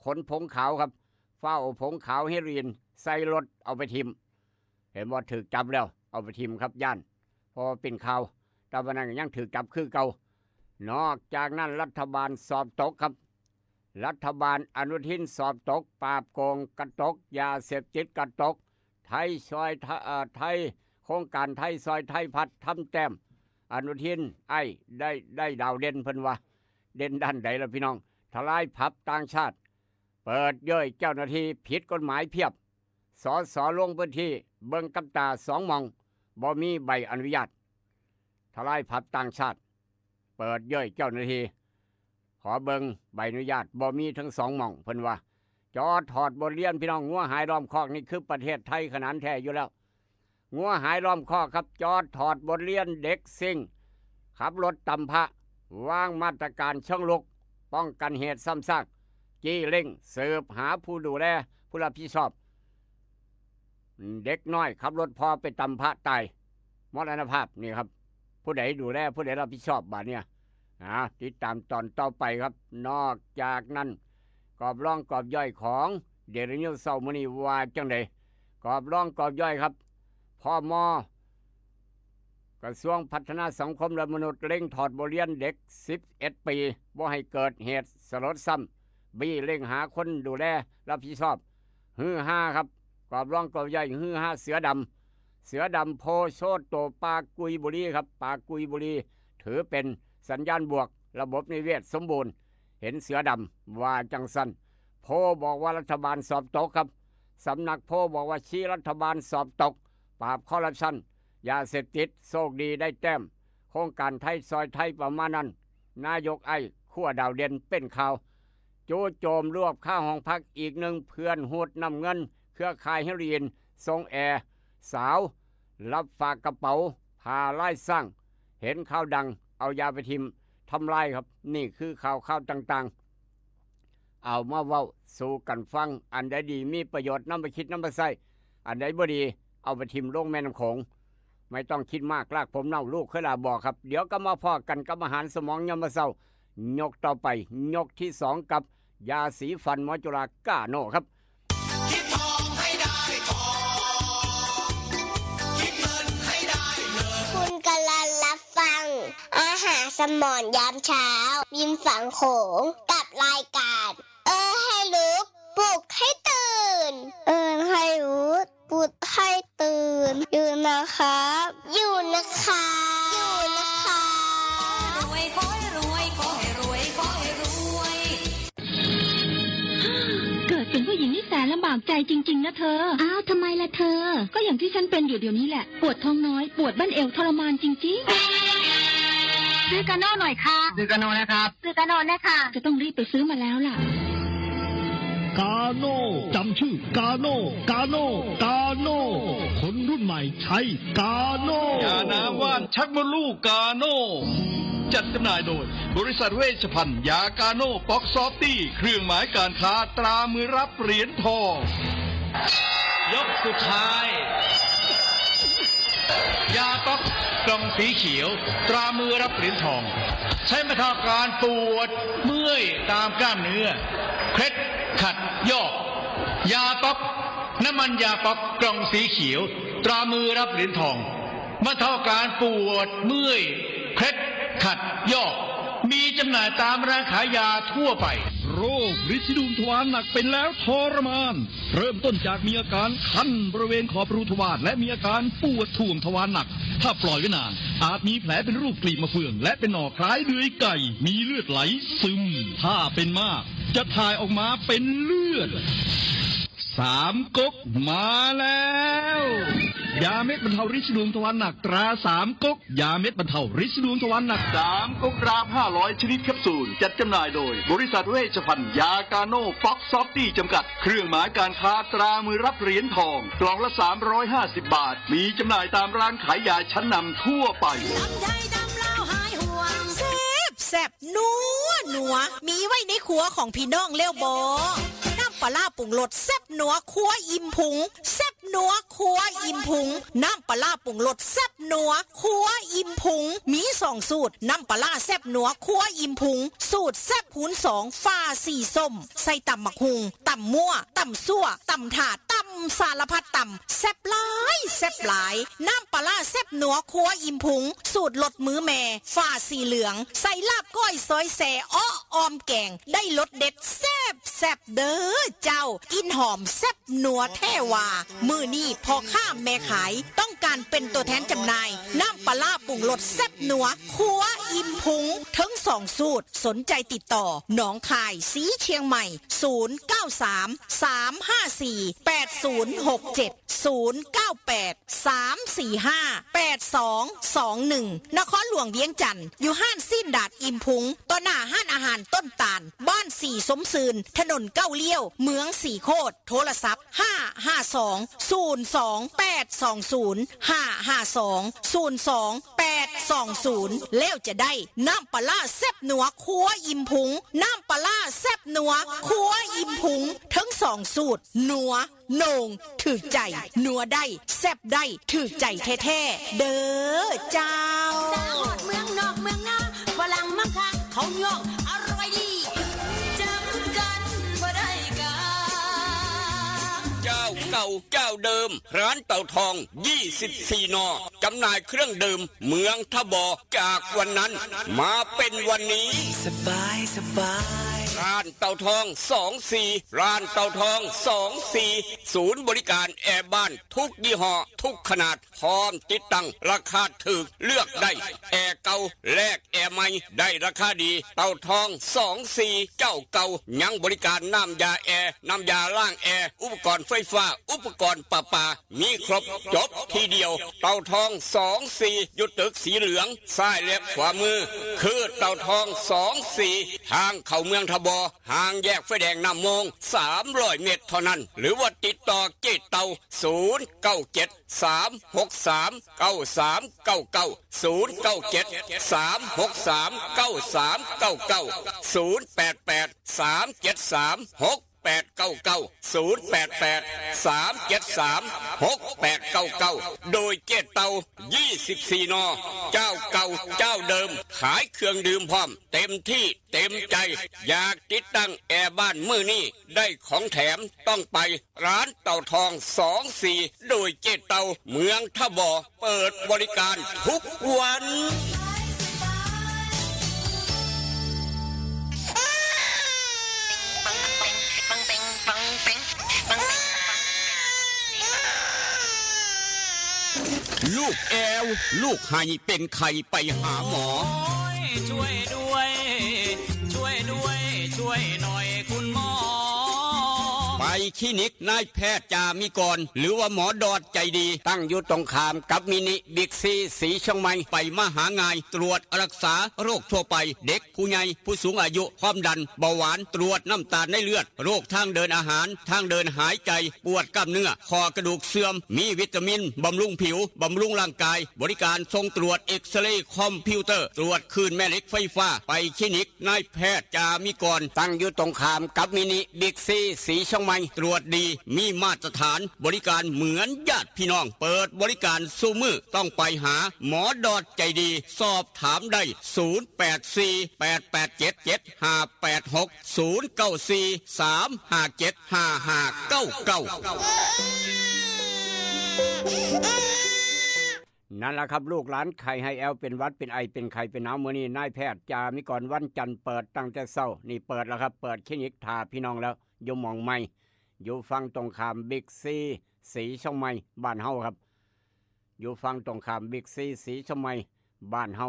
S2: ขนผงขาวครับเฝ้าเอาผงขาวเฮโรอีนใส่รถเอาไปทิมเห็นว่าถูกจับแล้วเอาไปทิมครับย่านพอเป็นข่าวแต่วันนั้นยังถูกจับคือเก่านอกจากนั้นรัฐบาลสอบตกครับรัฐบาลอนุทินสอบตกปราบโกงกระตกยาเสพติดกระตกไทยซอยไทยโครงการไทยซอยไทยพัดทำแต้มอนุทินได้ดาวเด่นเพิ่นว่าเด่นด้านใดล่ะพี่น้องทลายผับต่างชาติเปิดเย้ยเจ้าหน้าที่ผิดกฎหมายเพียบสลงพื้นที่เบิ่งกับตา2 หม่องบ่มีใบอนุญาตทลายผับต่างชาติเปิดเย้ยเจ้าหน้าที่ขอเบิ่งใบอนุญาตบ่มีทั้ง2 หม่องเพิ่นว่าจอถอดบทเรียนพี่น้องงัวหายล้อมคอกนี่คือประเทศไทยขนาดแท้อยู่แล้วงัวหายล้อมคอกครับจอถอดบทเรียนเด็กซิ่งขับรถตำพะวางมาตรการเชิงลุกป้องกันเหตุซ้ำซากจี้เร่งสืบหาผู้ดูแลผู้รับผิดชอบเด็กน้อยขับรถพอไปตำพะตายมรณภาพนี่ครับผู้ใดดูแลผู้ใดรับผิดชอบบาดเนี่ยติดตามตอนต่อไปครับนอกจากนั้นกรอบร่องกรอบย่อยของเดลินิวเช้ามื้อนี้ว่าจังได๋กรอบร่องกรอบย่อยครับพม.กระทรวงพัฒนาสังคมและมนุษย์เร่งถอดบทเรียนเด็ก11 ปีบ่ให้เกิดเหตุสลดซ้ำบี้เร่งหาคนดูแลรับผิดชอบฮือฮาครับกรอบร่องกรอบย่อยฮือฮาเสือดำโพโชดโตปากุยบุรีครับปากุยบุรีถือเป็นสัญญาณบวกระบบนิเวศสมบูรณ์เห็นเสือดำว่าจังสันโพบอกว่ารัฐบาลสอบตกครับสำนักโพบอกว่าชี้รัฐบาลสอบตกปราบคอร์รัปชันยาเสพติดโชคดีได้แต้มโครงการไทยซอยไทยประมาณนั้นนายกขั้วดาวเด่นเป็นข่าวโจโจมรวบข้าห้องพักอีกหนึ่งเพื่อนหูดนำเงินเครือข่ายเฮโรอีนทรงแอร์สาวรับฝากกระเป๋าพาไล่สร้างเห็นข่าวดังเอายาไปทิมทำลายครับนี่คือข่าวต่างๆเอามาเว้าสู่กันฟังอันใดดีมีประโยชน์นำไปคิดนำไปใช้อันใดบ่ดีเอาไปทิมลงแม่น้ำโขงไม่ต้องคิดมากลากผมเน่าลูกเคยลาบอกครับเดี๋ยวก็มาพอกันกับอาหารสมองยามมื้อเช้ายกต่อไปยกที่2กับยาสีฟันมอจุฬาก้าโนครับ
S1: คิดทองให้ได้ทอง
S10: หาสมอนยามเช้ายิ้มฝังโขงกับรายการให้รู้ปลุกให้ตื่นให้รู้ปลุกให้ตื่นอยู่นะครับอยู่นะคะอยู่นะคะ
S1: รวยขอให้รวยขอให้รวยขอให้รวย
S3: เกิดเป็นผู้หญิงนี่แสนลำบากใจจริงๆนะเธอ อ้าวทำไมล่ะเธอ ก็อย่างที่ฉันเป็นอยู่เดี๋ยวนี้แหละ ปวดท้องน้อย ปวดบั้นเอวทรมานจริงๆซื้อกาโน่หน่อยค่ะซื้อกาโน่นะครับซื้อกาโน่นะคะจะต้องรีบไปซื้อมาแล้วล่ะ
S5: กาโน่จำชื่อกาโน่กาโน่กาโน่คนรุ่นใหม่ใช้กาโน่
S6: ยาน้ำว่านชักมดลูกกาโน่จัดจำหน่ายโดยบริษัทเวชภัณฑ์ยากาโน่ป๊อกซอฟตี้เครื่องหมายการค้าตรามือรับเหรียญทอง
S4: ยกสุดท้าย ยาป๊อกกล่องสีเขียวตรามือรับเหรียญทอง ใช้บรรเทาการปวดเมื่อยตามกล้ามเนื้อเคล็ดขัดยอกยาป๊อกน้ำมันยาป๊อกกล่องสีเขียวตรามือรับเหรียญทองบรรเทาการปวดเมื่อยเคล็ดขัดยอกมีจำหน่ายตามร้านขายยาทั่วไป
S5: โรคฤทธิ์ดูมทวารหนักเป็นแล้วทรมาน เริ่มต้นจากมีอาการคันบริเวณขอบรูทวารและมีอาการปวดท่วงทวารหนัก ถ้าปล่อยไว้นานอาจมีแผลเป็นรูปกลีบมะเฟืองและเป็นหน่อคล้ายเดือยไก่มีเลือดไหลซึมถ้าเป็นมากจะถ่ายออกมาเป็นเลือดสามก๊กมาแล้วยาเม็ดบรรเทาฤทธิ์ดวงทวารหนักตราสามก๊กยาเม็ดบรรเทาฤทธิ์ดวงทวารหนัก
S6: 3 ก๊กราม500 ชนิดแคปซูลจัดจำหน่ายโดยบริษัทเวชภัณฑ์ยากาโน่ป๊อกซอฟตี้จำกัดเครื่องหมายการค้าตรามือรับเหรียญทองกล่องละ350 บาทมีจำหน่ายตามร้านขายยาชั้นนำทั่วไป
S8: แซ่บนัวมีไว้ในครัวของพี่น้องเลี้ยวบอน้ำปลาร้าปรุงรสแซ่บนัวครัวอิ่มพุงแซ่บนัวครัวอิ่มพุงน้ำปลาร้าปรุงรสแซ่บนัวครัวอิ่มพุงมี2 สูตรน้ำปลาร้าแซ่บนัวครัวอิ่มพุงสูตรแซ่บหูน2ฟ้าสีส้มใส่ตำหมักหุงตำมั่วตำซั่วตำถาดตำสารพัดตำแซ่บหลายน้ำปลาร้าแซ่บนัวครัวอิ่มพุงสูตรลดมือแม่ฟ้าสีเหลืองใส่ลาบก้อยซอยแซ่อ้อออมแกงได้รสเด็ดแซ่บเด้อเจ้ากินหอมแซ่บนัวแท้ว่ามือนี่พอข้ามแม่ขายต้องการเป็นตัวแทนจำหน่ายน้ำปลาร้าปรุงรสแซ่บนัวครัวอิ่มพุงทั้ง2 สูตรสนใจติดต่อหนองคายสีเชียงใหม่0933548221นครหลวงเวียงจันทร์อยู่ห้านสิ้นดาดอิ่มพุงต่อหน้าห้านอาหารต้นตาลบ้านสีสมซืนถนนเก้าเลี้ยวเมืองสีโคตรโทรศัพท์552-02820แล้วจะได้น้ำปลาร้าแซ่บนัวครัวอิ่มพุงน้ำปลาร้าแซ่บนัวครัวอิ่มพุงทั้ง2 สูตรนัวโหน่งถือใจนัวได้แซ่บได้ถือใจแท้ๆเด้อเจ้า
S1: สาวเมืองนอกเมืองนาฝรั่งมังคะเขาย่องอร่อยดีจำกันบ่ได้กา
S2: เจ้าเก่าเจ้าเดิมร้านเต่าทอง24 นอจำหน่ายเครื่องดื่มเมืองทบจากวันนั้นมาเป็นวันนี้สบายร้านเต่าทอง24ร้านเต่าทอง24ศูนย์บริการแอร์บ้านทุกยี่ห้อทุกขนาดพร้อมติดตั้งราคาถูกเลือกได้แอร์เก่าแลกแอร์ใหม่ได้ราคาดีเต่าทอง24เจ้าเก่ายังบริการน้ำยาแอร์น้ำยาล้างแอร์อุปกรณ์ไฟฟ้าอุปกรณ์ประปามีครบจบทีเดียวเต่าทอง24อยู่ตึกสีเหลืองซ้ายและขวามือคือเต่าทอง24ทางเข้าเมืองทบห่างแยกไฟแดงน้ำมง300 เมตรเท่านั้นหรือว่าติดต่อเจ๊เต่าโดยเจ๊เต่า24 นอเจ้าเก่าเจ้าเดิมขายเครื่องดื่มพร้อมเต็มที่เต็มใจอยากติดตั้งแอร์บ้านมือนี่ได้ของแถมต้องไปร้านเต่าทอง24โดยเจ๊เต่าเมืองทบเปิดบริการทุกวัน ลูกแอวลูกให้เป็นไข่ไปหาหมอ
S1: ช่วยด้วย ช่วยด้วย ช่วยหน่อยคุณหมอ
S2: ไปคลินิกนายแพทย์จามิกรหรือว่าหมอดอดใจดีตั้งอยู่ตรงข้ามกับมินิบิ๊กซีสีเชียงใหม่ไปมาหางายตรวจรักษาโรคทั่วไปเด็กผู้ใหญ่ผู้สูงอายุความดันเบาหวานตรวจน้ำตาลในเลือดโรคทางเดินอาหารทางเดินหายใจปวดกล้ามเนื้อคอกระดูกเสื่อมมีวิตามินบำรุงผิวบำรุงร่างกายบริการส่งตรวจเอ็กซเรย์คอมพิวเตอร์ตรวจคลื่นแม่เหล็กไฟฟ้าไปคลินิกนายแพทย์จามิกรตั้งอยู่ตรงข้ามกับมินิบิ๊กซีสีเชียงใหม่ตรวจดีมีมาตรฐานบริการเหมือนญาติพี่น้องเปิดบริการสู้มือต้องไปหาหมอดอดใจดีสอบถามได้นั่นแหละครับลูกหลานไข่ให้แอลเป็นวัดเป็นไอเป็นไข่เป็นหนาวมื้อนี้นายแพทย์จามิกรวันจันทร์เปิดตั้งแต่เช้านี่เปิดแล้วครับเปิดคลินิกทาพี่น้องแล้วอยู่หม่องใหม่อยู่ฝั่งตรงข้ามบิ๊กซีสีเชียงใหม่บ้านเฮาครับอยู่ฝั่งตรงข้ามบิ๊กซีสีเชียงใหม่บ้านเฮา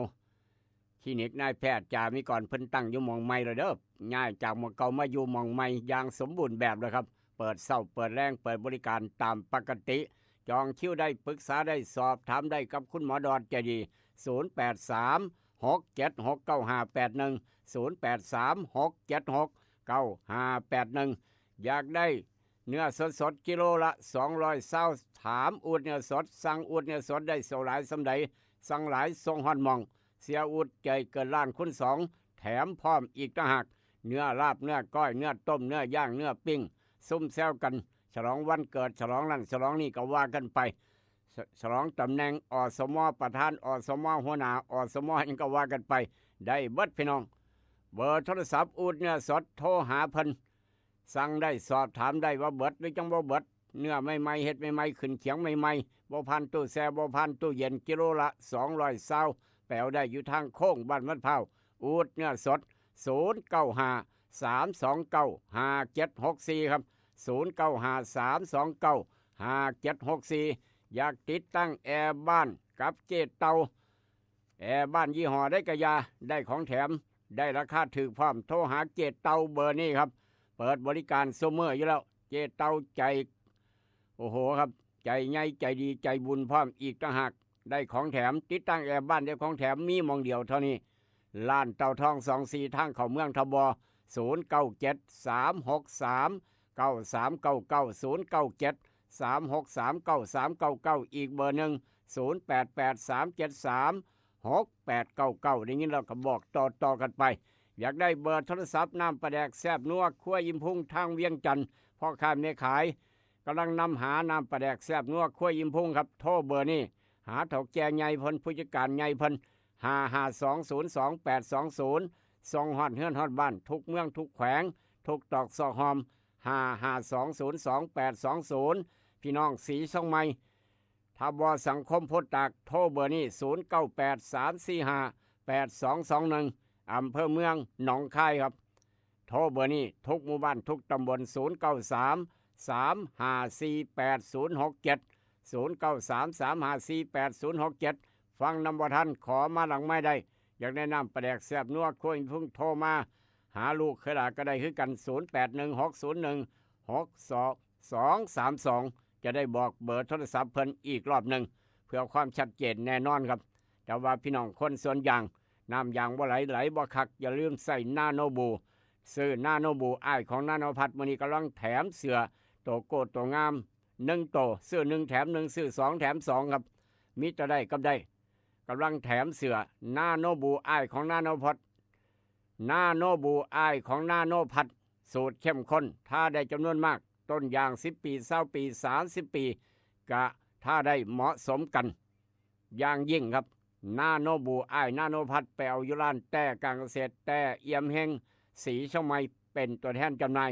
S2: คลินิกนายแพทย์จามิกรเพิ่นตั้งอยู่หม่องใหม่แล้วเด้อย้ายจากหม่องเก่ามาอยู่หม่องใหม่อย่างสมบูรณ์แบบเลยครับเปิดเช้าเปิดแรงเปิดบริการตามปกติจองคิวได้ปรึกษาได้สอบถามได้กับคุณหมอดอดใจดี0836769581 อยากได้เนื้อสดกิโลละ220ถามอูดเนื้อสดสั่งอูดเนื้อสดได้เท่าหลายสำใดสั่งหลายส่งฮอดหม่องเสียอูดใจเกินล้านคูณ2แถมพร้อมอีกต่างหากเนื้อลาบเนื้อก้อยเนื้อต้มเนื้อย่างเนื้อปิ้งซุ่มแซวกันฉลองวันเกิดฉลองนั่นฉลองนี่ก็ว่ากันไปฉลองตำแหน่งอสมประธานอสมหัวหน้าอสมยังก็ว่ากันไปได้เบิดพี่น้องเบอร์โทรศัพท์อูดเนื้อสดโทรหาเพิ่นสั่งได้สอบถามได้ว่าเบิดหรือจังบ่เบิดเนื้อใหม่ๆเฮ็ดใหม่ๆขึ้นเขียงใหม่ๆบ่พันตู้แช่บ่พันตู้เย็นกิโลละ220แปลวได้อยู่ทางโค้งบ้านวัดพร้าวอูดเนื้อสด0953295764ครับ0953295764อยากติดตั้งแอร์บ้านกับเจเตาแอร์บ้านยี่ห้อได้กระยาได้ของแถมได้ราคาถูกพร้อมโทรหาเจเตาเบอร์นี้ครับเปิดบริการซุมื้ออยู่แล้วเจเตาใจโอ้โหครับใจใหญ่ใจดีใจบุญพร้อมอีกต่างหากได้ของแถมติดตั้งแอร์บ้านได้ของแถมมีหม่องเดียวเท่านี้ร้านเต่าทอง24ทางเข้าเมืองทบ0973639399 อีกเบอร์หนึ่ง0883736899ได้ยินเราก็บอกต่อกันไปอยากได้เบอร์โทรศัพท์น้ำปลาแดกแซ่บนัวครัวยิ้มพุ่งทางเวียงจันทร์พ่อค้าแม่ขายกำลังนำหาน้ำปลาแดกแซ่บนัวครัวยิ้มพุ่งครับโทรเบอร์นี้หาเถาแก่ใหญ่เพิ่นผู้จัดการใหญ่เพิ่น552022820ส่งฮอดเฮือนฮอดบ้านทุกเมืองทุกแขวงทุกตอกซอกหอม552022820พี่น้องสีช่องใหม่ทบสังคมโพธิ์ตากโทรเบอร์นี้0983458221อำเภอเมืองหนองคายครับโทรเบอร์นี้ทุกหมู่บ้านทุกตำบล0933548067ฟังนำบ่ทันขอมาหลังไม่ได้อยากแนะนำปลาแดกแซ่บนัวคุยพุ่งโทรมาหาลูกเคยด่าก็ได้คือกัน0816016232จะได้บอกเบอร์โทรศัพท์เพิ่นอีกรอบหนึ่งเพื่อความชัดเจนแน่นอนครับแต่ว่าพี่น้องคนส่วนอย่างน้ำยางบ่ไหลบ่คักอย่าลืมใส่นาโนบูซื้อนาโนบูอ้ายของนาโนพัดมื้อนี้กำลังแถมเสื้อโตโกโตงาม1โตซื้อ1แถม1ซื้อ2แถม2ครับมีจะได้กับได้กำลังแถมเสื้อนาโนบูอ้ายของนาโนพัดนาโนบูอ้ายของนาโนพัดสูตรเข้มข้นถ้าได้จำนวนมากต้นยาง10ปี20ปี30ปีกะถ้าได้เหมาะสมกันอย่างยิ่งครับนาโนบูอ้ายนาโนพัดไปเอาอยู่ร้านแต่การเกษตรแต่เอี่ยมเฮงสีช่องไม้เป็นตัวแทนจำหน่าย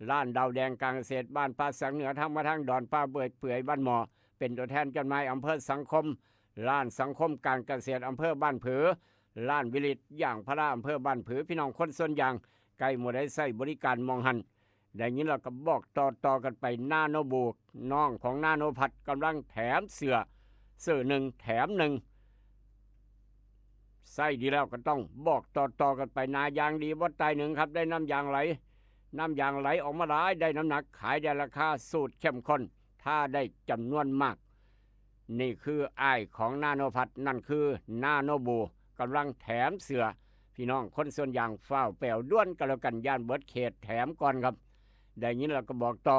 S2: ร้านดาวแดงการเกษตรบ้านป่าสังเหนือทางมาทางดอนป้าเบื่อเปื่อยบ้านหมอเป็นตัวแทนจำหน่ายอำเภอสังคมร้านสังคมการเกษตรอำเภอบ้านผือร้านวิลิตอย่างพระอำเภอบ้านผือพี่น้องคนส่วนอย่างไกลหมดได้ใส่บริการมองหันดังนี้เราก็บอกต่อกันไปนาโนบูน้องของนาโนพัดกำลังแถมเสื้อ ซื้อหนึ่งแถมหนึ่งใส่ดีแล้วก็ต้องบอกต่อกันไปนายางดีบ่ตายหนึ่งครับได้น้ำยางไหลออกมาหลายได้น้ำหนักขายได้ราคาสูตรเข้มข้นถ้าได้จำนวนมากนี่คืออ้ายของนาโนพัดนั่นคือนาโนบูกำลังแถมเสือพี่น้องคนส่วนอย่างเฝ้าแปวด้วนกันแล้วกันย่านเบิดเขตแถมก่อนครับได้ยินแล้วก็บอกต่อ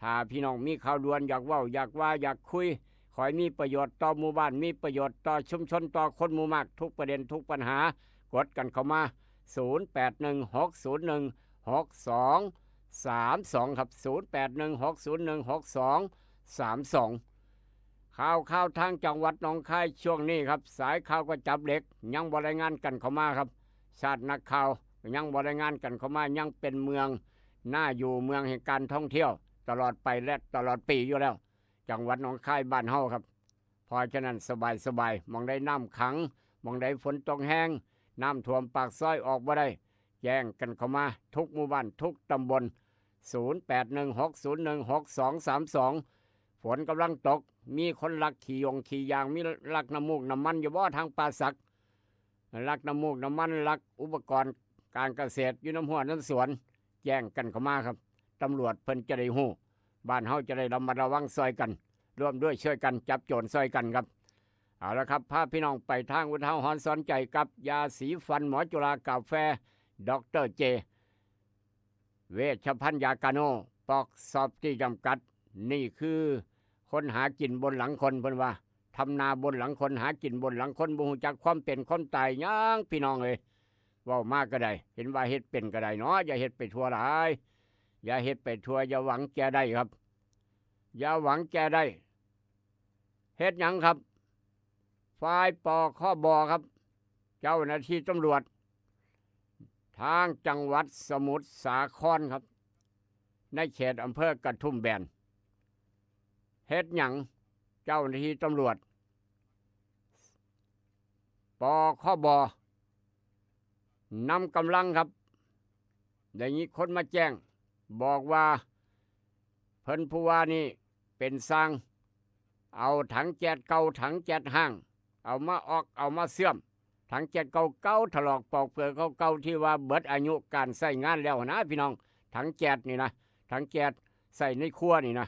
S2: ถ้าพี่น้องมีข่าวด่วนอยากเว้าอยากว่าอยากคุยขอให้มีประโยชน์ต่อหมู่บ้านมีประโยชน์ต่อชุมชนต่อคนหมู่มากทุกประเด็นทุกปัญหากดกันเข้ามา0816016232ครับ0816016232ข่าวทางจังหวัดหนองคายช่วงนี้ครับสายข่าวก็จับเล็กยังบ่รายงานกันเข้ามาครับชาตินักข่าวยังบ่รายงานกันเข้ามายังเป็นเมืองน่าอยู่เมืองแห่งการท่องเที่ยวตลอดไปและตลอดปีอยู่แล้วจังหวัดหนองคายบ้านเฮาครับเพราะฉะนั้นสบายมองได้น้ำขังมองได้ฝนตกแห้งน้ำท่วมปากซอยออกบ่ได้แจ้งกันเข้ามาทุกหมู่บ้านทุกตำบล0816016232ฝนกำลังตกมีคนลักขี่ยางมีลักน้ำมูกน้ำมันอยู่บ่ทางป่าสักลักน้ำมูกน้ำมันลักอุปกรณ์การเกษตรอยู่น้ำหัวน้ำสวนแจ้งกันเข้ามาครับตำรวจเพิ่นจะได้ฮู้บ้านเฮาจะได้ระมัดระวังซอยกันร่วมด้วยช่วยกันจับโจรซอยกันครับเอาละครับพาพี่น้องไปทางอุทาหรณ์สอนใจกับยาสีฟันหมอจุฬากาแฟดรเจเวชภัณฑ์ยากาโนปอกซอฟที่จำกัดนี่คือคนหากินบนหลังคนเพิ่นว่าทำนาบนหลังคนหากินบนหลังคนบ่ฮู้จักความเป็นความตายยังพี่น้องเอ้ยเว้ามากก็ได้เห็นว่าเฮ็ดเป็นก็ได้เนาะอย่าเฮ็ดไปทั่วหลายอย่าเฮ็ดไปทั่วอย่าหวังแก่ได้ครับอย่าหวังแก่ได้เฮ็ดหยังครับฝ่ายปคบครับเจ้าหน้าที่ตำรวจทางจังหวัดสมุทรสาครครับในเขตอำเภอกระทุ่มแบนเฮ็ดหยังเจ้าหน้าที่ตำรวจปคบนำกำลังครับอย่างนี้คนมาแจ้งบอกว่าเพิ่นผู้ว่านี่เป็นสร้างเอาถังแก๊สเก่าถังแก๊สห้างเอามาออกเอามาเสื่อมถังแก๊สเก่าถลอกปอกเปลือกเก่าที่ว่าเบิดอายุการใช้งานแล้วนะพี่น้องถังแก๊สนี่นะถังแก๊สใส่ในครัวนี่นะ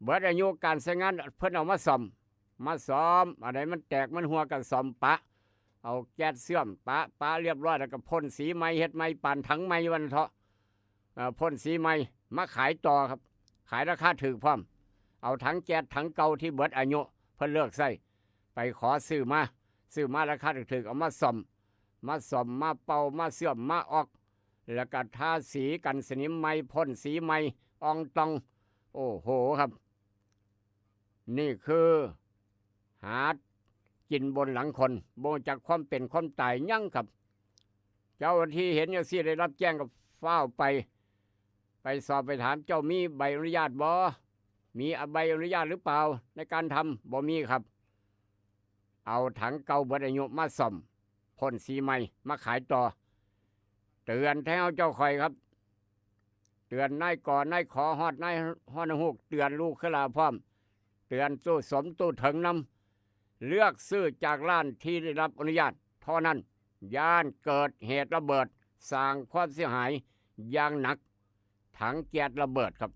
S2: เบิดอายุการใช้งานเพิ่นเอามาซ่อมอะไรมันแตกมันหัวกันซ่อมปะเอาแก๊สเสื่อมปะเรียบร้อยแล้วก็พ่นสีใหม่เฮ็ดใหม่ปานถังใหม่วันเถาะพ่นสีใหม่มาขายต่อครับขายราคาถูกพร้อมเอาถังแก๊สถังเก่าที่เบิดอายุเพิ่นเลิกใช้ไปขอซื้อมาราคาถูกเอามาซ่อมมาเป่ามาเสื่อมมาออกแล้วก็ทาสีกันสนิมใหม่พ่นสีใหม่อองตองโอ้โหครับนี่คือหากินบนหลังคนบ่จากความเป็นความตายยั่งครับเจ้าที่เห็นอย่างซี่ได้รับแจ้งกับฟ้าวไปสอบไปถามเจ้ามีใบอนุญาตบ่มีใบอนุญาตหรือเปล่าในการทำบ่มีครับเอาถังเก่าเบิดอายุมาซ่อมพ่นสีใหม่มาขายต่อเตือนแท้เจ้าคอยครับเตือนนายก่อนายขอฮอดนายฮอดฮูกเตือนลูกขลาพร้อมเตือนตู้สมตู้ถึงนำเลือกซื้อจากร้านที่ได้รับอนุญาตเท่านั้นย่านเกิดเหตุระเบิดสร้างความเสียหายอย่างหนักถังแก๊สระเบิดครับ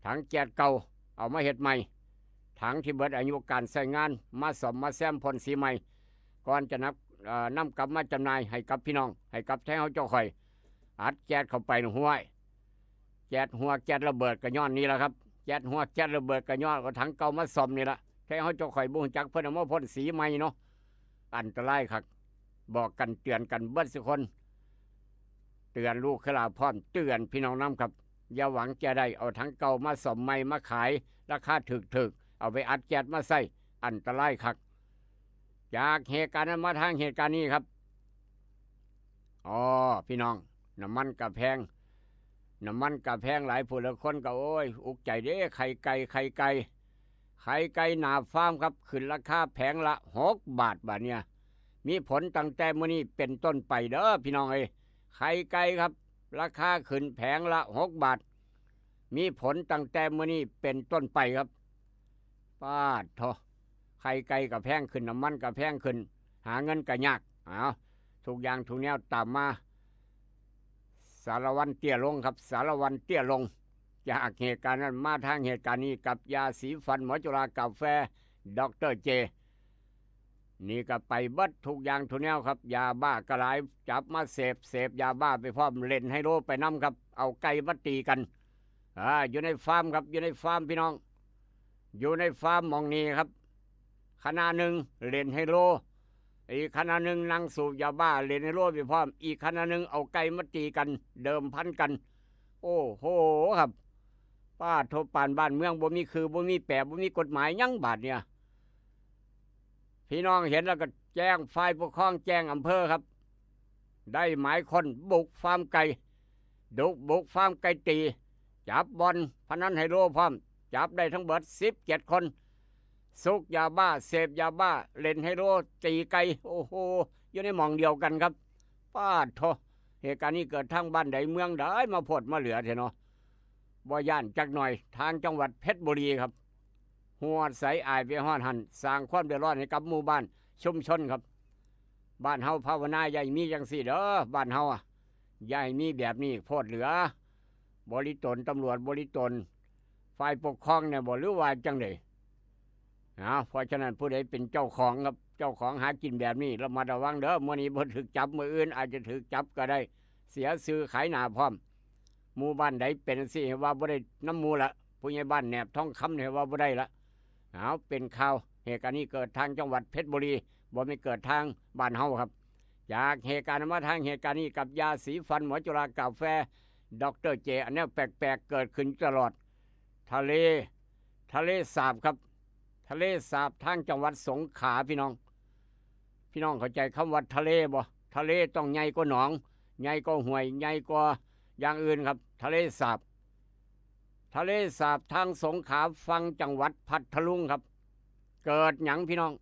S2: ถังแก๊สเก่าเอามาเฮ็ดใหม่ถังที่เบิดอายุการใช้งานมาซ่อมมาแซมพ่นสีใหม่ก่อนจะนำกลับมาจำหน่ายให้กับพี่น้องให้กับแท้เจ้าข่อยอัดแก๊สเข้าไปในห้วยแก๊สหัวแก๊สระเบิดก็ย้อนนี่แหละครับแก๊สหัวแก๊สระเบิดก็ย้อนเอาถังเก่ามาซ่อมนี่ละแท้เจ้าข่อยบ่ฮู้จักเพิ่นเอามาพ่นสีใหม่เนาะอันตรายครับบอกกันเตือนกันเบิดทุกคนเตือนลูกขลาพร้อมเตือนพี่น้องนำครับอย่าหวังแก่ได้เอาถังเก่ามาซ่อมใหม่มาขายราคาถูกเอาไปอัดแก๊สมาใส่อันตรายครับจากเหตุการณ์นั้นมาทางเหตุการณ์นี้ครับพี่น้องน้ำมันกะแพงหลายผู้ละคนก็โอ้ยอุกใจเด้ไข่ไก่หนาฟาร์มครับขึ้นราคาแผงละ6 บาทบาทเนี่ยมีผลตั้งแต่มื้อนี้เป็นต้นไปเด้อพี่น้องเอ้ยไข่ไก่ครับราคาขึ้นแผงละ6 บาทมีผลตั้งแต่มื้อนี้เป็นต้นไปครับ ป้าดโถไข่ไก่กับแพงขึ้นน้ำมันกับแพงขึ้นหาเงินก็ยากทุกอย่างทุกแนวตามมาสารวัตรเตี้ยลงครับสารวัตรเตี้ยลงจากเหตุการณ์นั้นมาทางเหตุการณ์นี้กับยาสีฟันหมอจุฬากาแฟดรเจนี่ก็ไปเบิดทุกอย่างทุกแนวครับยาบ้ากระไรจับมาเสพยาบ้าไปพร้อมเล่นไฮโลไปน้ำครับเอาไก่มาตีกันอยู่ในฟาร์มครับอยู่ในฟาร์มพี่น้องอยู่ในฟาร์มมองนี้ครับขณะหนึ่งเล่นไฮโลอีกขณะหนึ่งนั่งสูบยาบ้าเล่นไฮโลไปพร้อมอีกขณะหนึ่งเอาไก่มาตีกันเดิมพันกัน โอ้โหครับป้าโทปานบ้านเมืองบ่มีคือบ่มีแปะบ่มีกฎหมายยังบาดเนี่ยพี่น้องเห็นแล้วก็แจ้งฝ่ายปกครองแจ้งอำเภอครับได้หมายคนบุกฟาร์มไก่บุกฟาร์มไก่ตีจับบอลพนันไฮโลพร้อมจับได้ทั้งเบิด17 คนซุกยาบ้าเสพยาบ้าเล่นไฮโลตีไก่โอ้โหอยู่ในหม่องเดียวกันครับป้าโทเหตุการณ์นี้เกิดทางบ้านใดเมืองใดมาพดมาเหลือเถอะเนาะบ่ย่านจักหน่อยทางจังหวัดเพชรบุรีครับหัวใสอายไปห้อนหันสร้างความเดือดร้อนให้กับหมู่บ้านชุมชนครับบ้านเฮาภาวนาอย่าให้มีจังสี่เด้อบ้านเฮาอย่าให้มีแบบนี้โพดเหลือบริตนตำรวจบริตนฝ่ายปกครองเนี่ยบ่หรือว่าจังไดเพราะฉะนั้นผู้ใดเป็นเจ้าของครับเจ้าของหากินแบบนี้เรามาระวังเด้อมื้อนี้บ่ถูกจับมื้ออื่นอาจจะถูกจับก็ได้เสียชื่อขายหน้าพร้อมหมู่บ้านใดเป็นสิว่าบ่ได้น้ำหมู่ละผู้ใหญ่บ้านแหนบทองคำเนี่ยว่าบ่ได้ละเป็นข่าวเหตุการณ์นี้เกิดทางจังหวัดเพชรบุรีบ่ไม่เกิดทางบ้านเฮาครับจากเหตุการณ์มาทางเหตุการณ์นี้กับยาสีฟันหมอจุฬากาแฟดรเจอันนี้แปลกๆเกิดขึ้นตลอดทะเลสาบครับทะเลสาบทางจังหวัดสงขลาพี่น้องเข้าใจคำว่าทะเลบ่ทะเลต้องใหญ่กว่าหนองใหญ่กว่าห้วยใหญ่กว่าอย่างอื่นครับทะเลสาบทางสงขลาฟังจังหวัดพัทลุงครับเกิดหยังพี่น้อง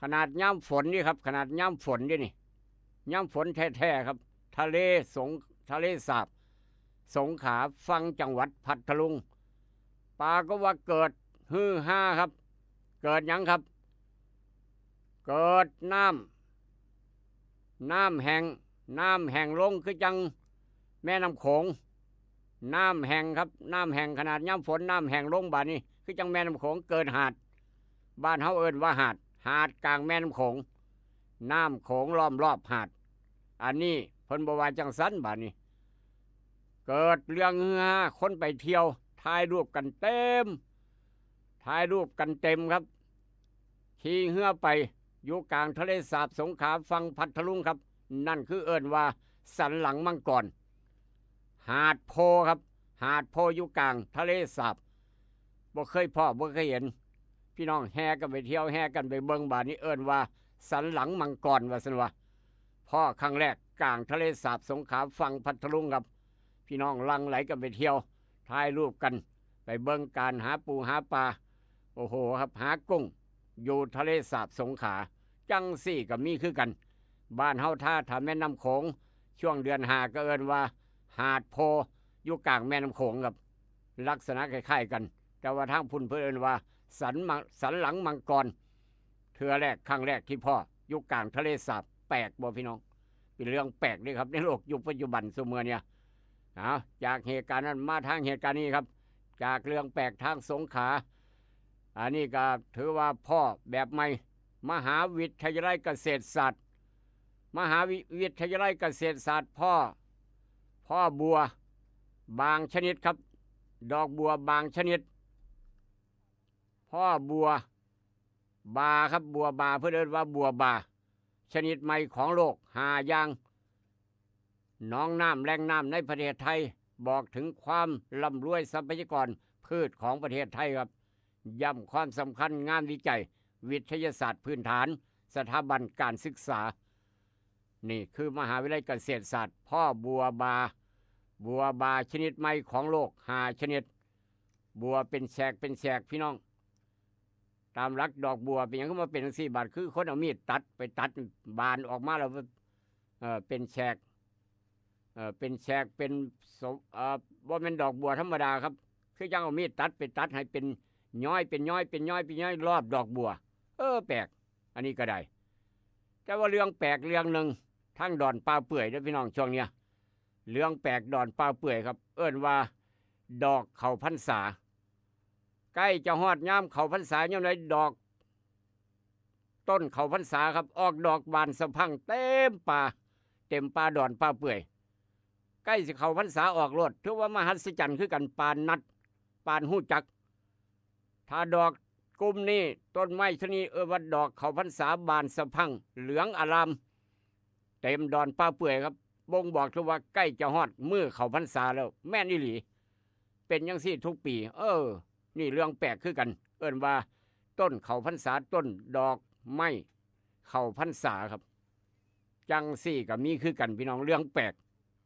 S2: ขนาดย่ำฝนนี่ครับขนาดย่ำฝนนี่ย่ำฝนแท้ๆครับทะเลสาบสงขลาฟังจังหวัดพัทลุงปาก็ว่าเกิดฮือฮาครับเกิดหยังครับเกิดน้ำแห้งลงคือจังแม่น้ำโขงน้ำแห้งครับน้ำแห้งขนาดย่ำฝนน้ำแห้งลงบาดนี้คือจังแม่น้ำโขงเกิดหาดบ้านเฮาเอิ้นว่าหาดกลางแม่น้ำโขงน้ำโขงล้อมรอบหาดอันนี้เพิ่นบ่ว่าจังสันบาดนี้เกิดเรื่องฮือฮาคนไปเที่ยวถ่ายรูปกันเต็มครับขี่เรือไปอยู่กลางทะเลสาบสงขลาฟังพัทลุงครับนั่นคือเอิ้นว่าสันหลังมังกรหาดโพครับหาดโพอยู่กลางทะเลสาบบ่เคยเห็นพี่น้องแห่กันไปเที่ยวแห่กันไปเบิ่งบาดนี้เอิ้นว่าสันหลังมังกรว่าซั่นว่าพ่อครั้งแรกกลางทะเลสาบสงขลาฟังพัทลุงครับพี่น้องหลั่งไหลกันไปเที่ยวถ่ายรูปกันไปเบิ่งการหาปูหาปลาโอ้โหครับหากุ้งอยู่ทะเลสาบสงขลาจังสี่ก็มีคือกันบ้านเฮาถ้าแม่น้ำโขงช่วงเดือน5ก็เอิ้นว่าหาดโพอยู่กลางแม่น้ำโขงครับลักษณะคล้ายๆกันแต่ว่าทางพุ่นเพิ่นเอิ้นว่าสันหลังมังกรครั้งแรกที่พ่ออยู่กลางทะเลสาบแปลกบ่พี่น้องเป็นเรื่องแปลกนี่ครับในโลกยุคปัจจุบันซุมื้อเนี่ยจากเหตุการณ์นั้นมาทางเหตุการณ์นี้ครับจากเรื่องแปลกทางสงขลาอันนี้ก็ถือว่าพ่อแบบใหม่มหาวิทยาลัยเกษตรศาสตร์พ่อบัวบางชนิดครับดอกบัวบางชนิดพ่อบัวบาครับบัวบาเพื่อเรียกว่าบัวบาชนิดใหม่ของโลก5 อย่างน้องน้ำแหล่งน้ำในประเทศไทยบอกถึงความร่ำรวยทรัพยากรพืชของประเทศไทยครับย้ำความสำคัญงานวิจัยวิทยาศาสตร์พื้นฐานสถาบันการศึกษานี่คือมหาวิทยาลัยเกษตรศาสตร์พ่อบัวบาชนิดใหม่ของโลก5 ชนิดบัวเป็นแฉกพี่น้องตามรักดอกบัวเป็นอย่างก็มาเป็น4 บาทคือคนเอามีดตัดบานออกมาแล้วเป็นแฉกบ่เป็นดอกบัวธรรมดาครับคือจังเอามีดตัดให้เป็น ย้อยเป็นย้อยเป็นย้อยเป็นย้อยรอบดอกบัวแปลกอันนี้ก็ได้แต่ว่าเรื่องแปลกเรื่องหนึ่งทั้งดอนป่าเปื่อยเด้อพี่น้องช่วงเนี้ยเรื่องแปลกดอนป่าเปื่อยครับเอิ้นว่าดอกเขาพรรษาใกล้จะฮอดยามเขาพรรษายามใดดอกต้นเขาพรรษาครับออกดอกบานสะพรั่งเต็มป่าดอนป่าเปื่อยใกล้สิเขาพรรษาออกรถถือว่ามหัศจรรย์คือกันปานนัดปานหู้จักถ้าดอกกลุ่มนี้ต้นไม้ชนิดว่าดอกเขาพรรษาบานสะพรั่งเหลืองอารามเต็มดอนป่าเปื่อยครับบ่งบอกถึงว่าใกล้จะฮอดมือเขาพรรษาแล้วแม่นอีหลีเป็นจังซี่ทุกปีนี่เรื่องแปลกคือกันเอิ้นว่าต้นเขาพรรษาต้นดอกไม้เขาพรรษาครับจังซี่ก็มีคือกันพี่น้องเรื่องแปลก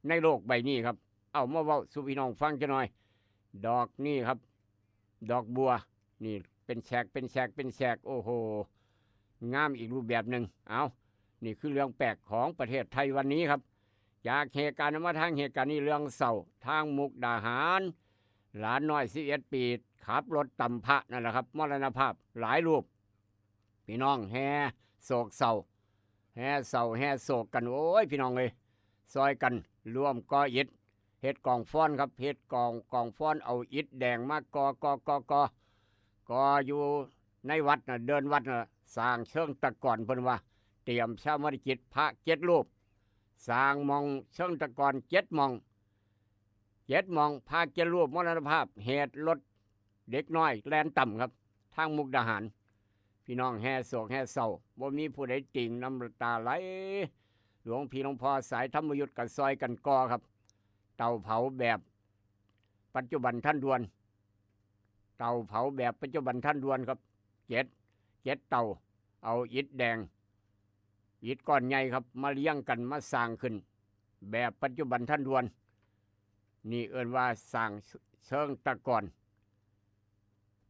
S2: ในโลกใบนี้ครับเอามาเว้าสู่พี่น้องฟังจักหน่อยดอกนี่ครับดอกบัวนี่เป็นแฉกโอ้โหงามอีกรูปแบบหนึ่งนี่คือเรื่องแปลกของประเทศไทยวันนี้ครับจากเหตุการณ์มาทางเหตุการณ์นี้เรื่องเศร้าทางมุกดาหารหลานน้อย11 ปีขับรถตำพระนั่นแหละครับมรณภาพหลายรูปพี่น้องแห่โศกเศร้าแห่โศกกันโอ้ยพี่น้องเลยซอยกันรวมก่ออิฐเฮ็ดกองฟ้อนครับเฮ็ดกองฟ้อนเอาอิฐแดงมากออยู่ในวัดน่ะเดินวัดน่ะสร้างเชิงตะกอนเพิ่นว่าเตรียมชาวมรกิจพระ7 รูปสร้างมองเชิงตะกอน7 มองพา7 รูปมรณภาพเหตุรถเด็กน้อยแล่นต่ำครับทางมุกดาหารพี่น้องแห่โศกแห่เศร้าบ่มีผู้ใดติ่งน้ำตาไหลหลวงพี่หลวงพ่อสายธรรมยุทธกันซอยกันก่อครับเตาเผาแบบปัจจุบันทันด่วนครับเจ็ดเตาเอาอิฐแดงอิฐก้อนใหญ่ครับมาเลี้ยงกันมาสร้างขึ้นแบบปัจจุบันทันด่วนนี่เอิ้นว่าสร้างเชิงตะกอน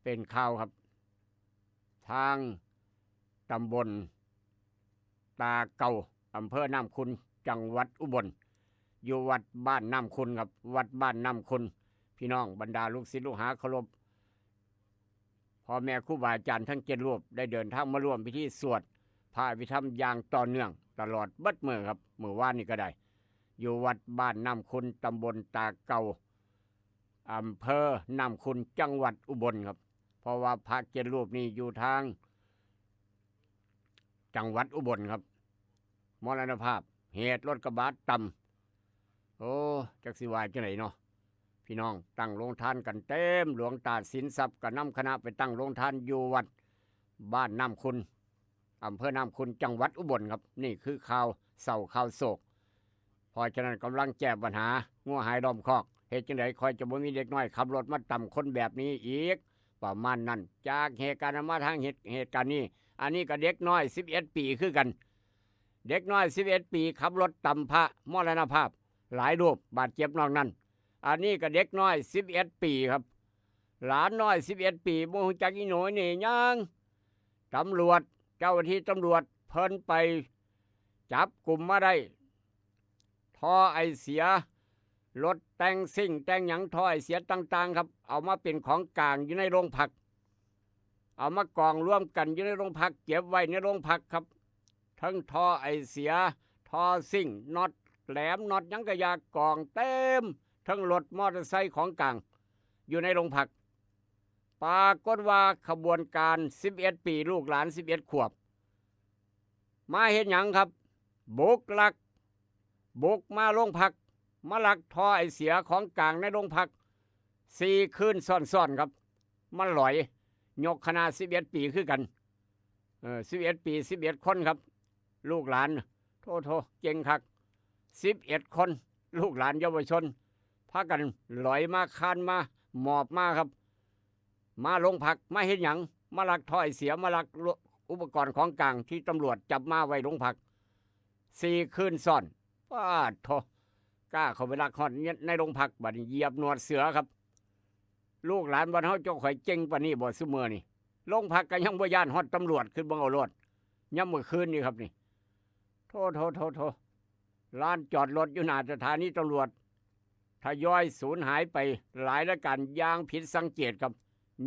S2: เป็นข่าวครับทางตำบลตาเก่าอำเภอน้ำคุณจังหวัดอุบลอยู่วัดบ้านน้ำคุณครับวัดบ้านน้ำคุณพี่น้องบรรดาลูกศิษย์ลูกหาเคารพพ่อแม่ครูบาอาจารย์ทั้ง7 รูปได้เดินทางมาร่วมพิธีสวดพระอภิธรรมอย่างต่อเนื่องตลอดบัดมื้อครับมื้อวานนี้ก็ได้อยู่วัดบ้านน้ำคุณตำบลตาเก่าอำเภอน้ำคุณจังหวัดอุบลครับเพราะว่าพระ7 รูปนี้อยู่ทางจังหวัดอุบลครับมรณภาพเหตุรถกระบะต่ำจักสิวายจังไหนเนาะพี่น้องตั้งโรงทานกันเต็มหลวงตาสินทรัพย์ก็นำคณะไปตั้งโรงทานอยู่วัดบ้านน้ำคุณอำเภอน้ำคุณจังหวัดอุบลครับนี่คือข่าวเศร้าข่าวโศกพอฉะนั้นกำลังแก้ปัญหางัวหายล้อมคอกเหตุจังไดคอยจะบ่มีเด็กน้อยขับรถมาต่ำคนแบบนี้อีกประมาณนั้นจากเหตุการณ์มาทางเหตุการณ์นี้อันนี้ก็เด็กน้อย11 ปีคือกันเด็กน้อย11 ปีขับรถต่ำพระมรณภาพหลายรูปบาดเจ็บนอกนั้นอันนี้ก็เด็กน้อย11 ปีครับหลานน้อย11 ปีบ่ฮู้จักอีโหนนี่ยังตำรวจเจ้าหน้าที่ตำรวจเพิ่นไปจับกลุ่มมาได้ท่อไอเสียรถแต่งซิ่งแต่งหยังท่อไอเสียต่างๆครับเอามาเป็นของกลางอยู่ในโรงพักเอามากองร่วมกันอยู่ในโรงพักเก็บไว้ในโรงพักครับทั้งท่อไอเสียท่อซิ่งน็อตแหลมน็อตยังกระยากองเต็มทั้งรถมอเตอร์ไซค์ของกลางอยู่ในโรงพักปรากฏว่าขบวนการ11 ปีลูกหลาน11 ขวบมาเห็นหยังครับบุกมาโรงพักมาลักท่อไอเสียของกลางในโรงพัก4 คืนซ้อนๆครับมันหลอยยกคณะ11 ปีคือกัน11 ปี11 คนครับลูกหลานโทเก่งคัก11 คนลูกหลานเยาวชนพากันหลอยมาคานมาหมอบมาครับมาโรงพักมาเห็นหยังมาลักท่อไอเสียมาลักอุปกรณ์ของกลางที่ตำรวจจับมาไว้โรงพัก4 คืนซ้อนป้าโทกล้าเข้าไปลักฮอดในโรงพักบัดนี้เหยียบหนวดเสือครับลูกหลานบ้านเฮาเจ้าข่อยเก่งปานนี้บ่ซุมื้อนี่โรงพักก็ยังบ่ย่านฮอดตำรวจขึ้นบ่เอารถยามมื้อคืนนี่ครับนี่โทลานจอดรถอยู่หน้าสถานีตำรวจทยอยสูญหายไปหลายรายการอย่างผิดสังเกตครับ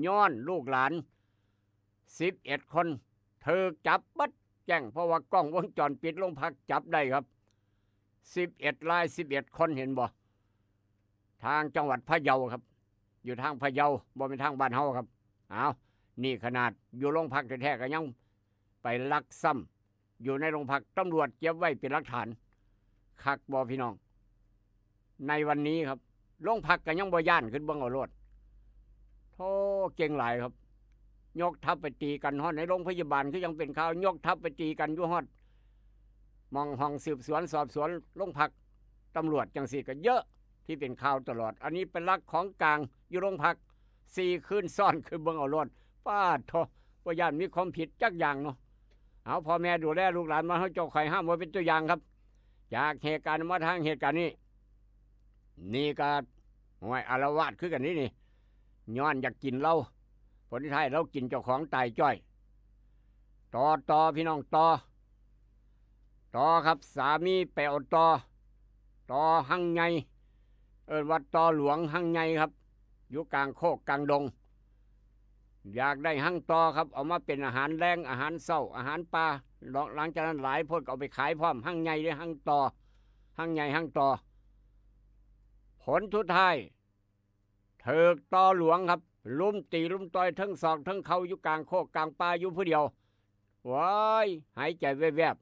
S2: ย้อนลูกหลาน11 คนถูกจับบัดแจ้งเพราะว่ากล้องวงจรปิดโรงพักจับได้ครับ11 ราย 11 คนเห็นบ่ทางจังหวัดพะเยาครับอยู่ทางพะเยาบ่เป็นทางบ้านเฮาครับเอานี่ขนาดอยู่โรงพักแท้ๆก็ยังไปลักซ้ำอยู่ในโรงพักตำรวจเก็บไว้เป็นหลักฐานคักบ่พี่น้องในวันนี้ครับโรงพักก็ยังบ่ย่านขึ้นเบิ่งเอาโลดโธ่เก่งหลายครับยกทัพไปตีกันฮอดในโรงพยาบาลคือยังเป็นข่าวยกทัพไปตีกันอยู่ฮอดมองห้องสืบสวนสอบสวนโรงพักตำรวจจังซี่ก็เยอะที่เป็นข่าวตลอดอันนี้เป็นลักของกลางอยู่โรงพัก4 คืนซ้อนคือเบิ่งเอาโลดป้าโธ่บ่ย่านมีความผิดจักอย่างเนาะเอาพ่อแม่ดูแลลูกหลานมาเฮาเจ้าไข่ห้ามไว้เป็นตัวอย่างครับจากเหตุการณ์มาทางเหตุการณ์นี้นี่ก็ห้วยอารวาสคือกันนี่ย้อนอยากกินเหล้าผลที่ท้ายเรากินเจ้าของตายจ้อยต่อพี่น้องต่อครับสามีไปเอาต่อหั่งไงวัดต่อหลวงหั่งไงครับอยู่กลางโคกกลางดงอยากได้หั่งต่อครับเอามาเป็นอาหารแรงอาหารเช้าอาหารปลาหลังจากนั้นหลายพนก็เอาไปขายพร้อมหั่งไงด้วยหั่งต่อหั่งไงหั่งต่อผลทุดท้ายเถิกต่อหลวงครับลุมตีลุมต่อยทั้งศอกทั้งเข่าอยู่กลางโคกกลางป่าอยู่ผู้เดียวว้ายหายใจแวบ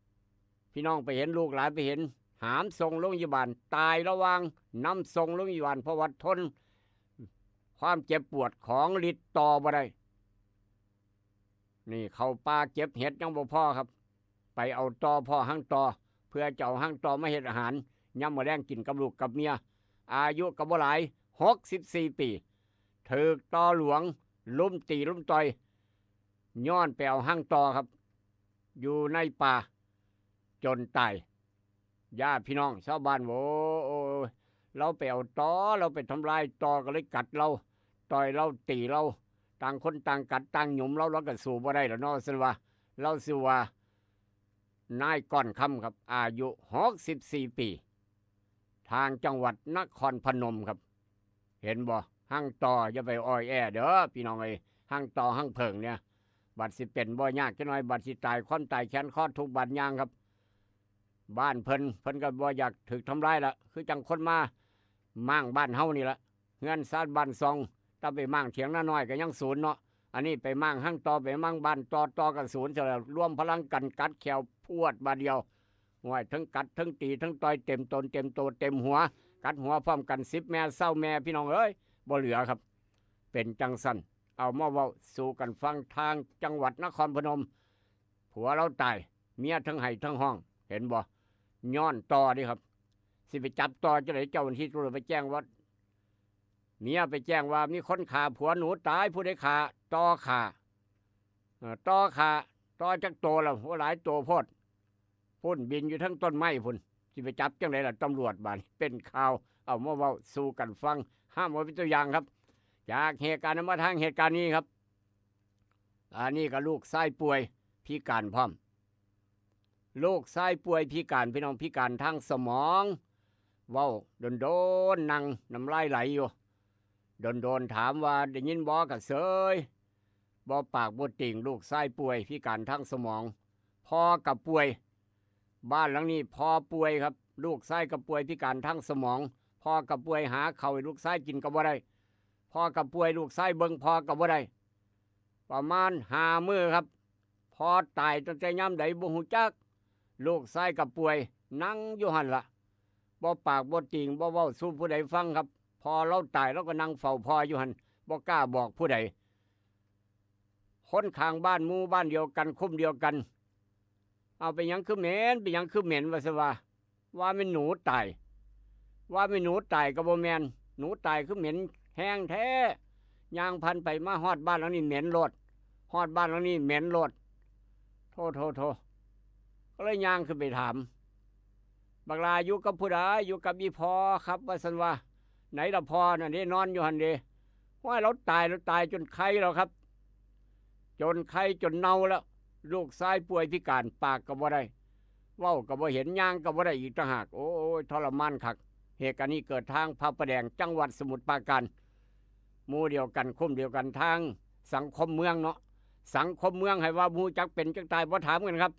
S2: ๆพี่น้องไปเห็นลูกหลานไปเห็นหามส่งโรงพยาบาลตายระวังนำส่งโรงพยาบาลเพราะว่าทนความเจ็บปวดของฤทธิ์ต่อบ่ได้นี่เข้าป่าเก็บเห็ดยังบ่พอครับไปเอาต่อพ่อหั่งต่อเพื่อจะเอาหั่งต่อมาเฮ็ดอาหารย่ำมาแรงกินกับลูกกับเมียอายุก็บ่หลาย64 ปีถูกต่อหลวงลุมตีลุมต่อยย้อนไปเอาหั่งต่อครับอยู่ในป่าจนตายญาติพี่น้องชาวบ้านโว้เราไปเอาต่อเราไปทำลายต่อก็เลยกัดเราต่อยเราตีเราต่างคนต่างกัดต่างหยุมเราก็สู้บ่ได้แล้วเนาะสิว่าเราสิว่านายก้อนคำครับอายุ64 ปีทางจังหวัดนครพนมครับเห็นบ่หั่งต่ออย่าไปอ้อยแอเด้อพี่น้องเอ้ยหั่งต่อหั่งเพิงเนี่ยบัดสิเป็นบ่ยากจักหน่อยบัดสิตายความตายแขนคอทุกบัดย่างครับบ้านเพิ่นก็บ่อยากถูกทำร้ายละคือจังคนมามั่างบ้านเฮานี่ละเฮือนซาดบ้านซองถ้าไปมั่างเถียงน้อยก็ยังศูนย์เนาะอันนี้ไปมั่างหั่งต่อไปมั่างบ้านต่อกันศูนย์ซะแล้วรวมพลังกันกัดแขวพวดบาดเดียวห้วยทั้งกัดทั้งตีทั้งต่อยเต็มตนเต็มโตเต็มหัวกัดหัวพร้อมกัน10 แม่เศร้าแม่พี่น้องเอ้ยบ่เหลือครับเป็นจังสันเอามาเว้าสู่กันฟังทางจังหวัดนครพนมผัวเราตายเมียทั้งไห้ทั้งห้องเห็นบ่ย้อนต่อดิครับสิไปจับต่อจะไหนเจ้าหน้าที่ตำรวจไปแจ้งว่าเมียไปแจ้งว่ามีคนฆ่าผัวหนูตายผู้ใดฆ่าต่อจักโตแล้วว่าหลายโตโพดพุ่นบินอยู่ทั้งต้นไม้พุ่นสิไปจับจังไหนล่ะตำรวจบ้านเป็นข่าวเอามาเว้าสู่กันฟังห้ามไว้เป็นตัวอย่างครับจากเหตุการณ์มาทางเหตุการณ์นี้ครับอันนี้ก็ลูกชายป่วยพิการพร้อมลูกชายป่วยพิการพี่น้องพิการทางสมองเว้าโดนนั่งน้ำลายไหลอยู่โดนถามว่าได้ยินบ่กะเสยบ่ปากบ่ติ่งลูกชายป่วยพิการทางสมองพ่อกับป่วยบ้านหลังนี้พ่อป่วยครับลูกชายกับป่วยพิการทางสมองพ่อกับป่วยหาข้าวให้ลูกชายกินก็บ่ได้พ่อกับป่วยลูกชายเบิ่งพ่อก็บ่ได้ประมาณ5 มื้อครับพ่อตายตั้งแต่ยามใดบ่ฮู้จักลูกชายกับป่วยนั่งอยู่หั่นล่ะบ่ปากบ่ติ่งบ่เว้าสู่ผู้ใดฟังครับพอเราตายเราก็นั่งเฝ้าพ่ออยู่หั่นบ่กล้าบอกผู้ใดคนข้างบ้านหมู่บ้านเดียวกันคุ้มเดียวกันเอาไปหยังคือเหม็นว่าซะว่าเป็นหนูตายว่าเป็นหนูตายก็บ่แม่นหนูตายคือเหม็นแห้งแท้ย่างพันไปมาฮอดบ้านหลังนี้เหม็นโลดฮอดบ้านหลังนี้เหม็นโลดโทก็เลยย่างขึ้นไปถามบักลาอยู่กับผู้ใดอยู่กับอีพอครับว่าซั่นว่าไหนล่ะพอน่ะนี่นอนอยู่หั่นเด้ว่าเราตายจนไข้แล้วครับจนไข้จนเน่าแล้วลูกชายป่วยพิการปากก็บ่ได้เว้าก็บ่เห็นย่างก็บ่ได้อีกต่างหากโอ้ยทรมานคักเหตุการณ์นี้เกิดทางพระประแดงจังหวัดสมุทรปราการ หมู่เดียวกันคุ้มเดียวกันทางสังคมเมืองเนาะสังคมเมืองให้ว่าหมู่จักเป็นจักตายบ่ถามกันครับ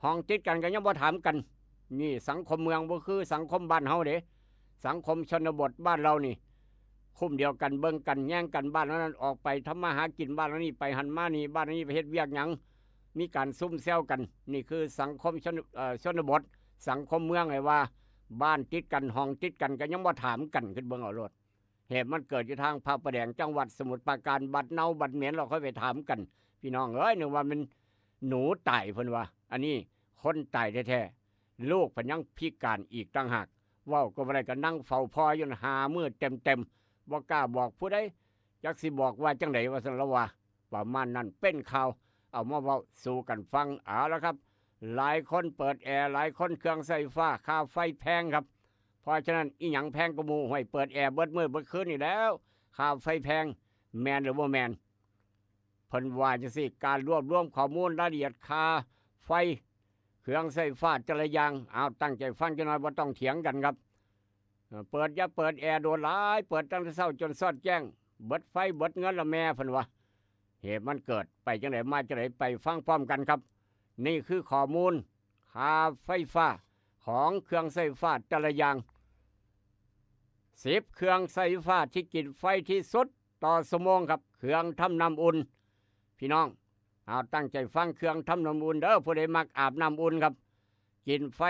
S2: ห้องติดกันก็ยังบ่ถามกันนี่สังคมเมืองบ่คือสังคมบ้านเฮาเด้สังคมชนบทบ้านเรานี่คุ้มเดียวกันเบิ่งกันแย่งกันบ้านนั้นออกไปทำมาหากินบ้านนี้ไปหันมานี่บ้านนี้ไปเฮ็ดเวียกหยังมีการซุ่มแซวกันนี่คือสังคมชนบทสังคมเมืองไงว่าบ้านติดกันห้องติดกันก็ยังบ่ถามกันขึ้นเบิ่งเอาโลดเหตุมันเกิดอยู่ทางพระประแดงจังหวัดสมุทรปราการบัดเนาบัดเหม็นเราค่อยไปถามกันพี่น้องเอ้ยนึกว่ามันหนูตายเพิ่นว่าอันนี้คนตายแท้ๆลูกเพิ่นยังพิการอีกต่างหากเว้าก็บ่ได้ก็นั่งเฝ้าพ่ออยู่หามื้อเต็มบ่กล้าบอกผู้ใดจักสิบอกว่าจังไดว่าซั่นละว่าประมาณนั้นเป็นข่าวเอามาเว้าสู่กันฟังเอาละครับหลายคนเปิดแอร์หลายคนเครื่องไฟฟ้าค่าไฟแพงครับเพราะฉะนั้นอีหยังแพงกว่าหมู่ห้วยเปิดแอร์เบิดมื้อเบิดคืนนี่แล้วค่าไฟแพงแม่นหรือบ่แม่นเพิ่นว่าจังซี่การรวบรวมข้อมูลรายละเอียดค่าไฟเครื่องไฟฟ้าแต่ละอย่างเอาตั้งใจฟังจังหน่อยบ่ต้องเถียงกันครับเปิดอย่าเปิดแอร์โดนหลายเปิดตั้งแต่เช้าจนสอดแจ้งเบิดไฟเบิดเงินละแม่เพิ่นว่าเหตุมันเกิดไปจังไดมาจังไดไปฟังพร้อมกันครับนี่คือข้อมูลค่าไฟฟ้าของเครื่องไฟฟ้าแต่ละอย่าง10เครื่องไฟฟ้าที่กินไฟที่สุดต่อชั่วโมงครับเครื่องทำน้ำอุ่นพี่น้องเอาตั้งใจฟังเครื่องทำน้ำอุ่นเด้อผู้ใดมักอาบน้ำอุ่นครับกินไฟ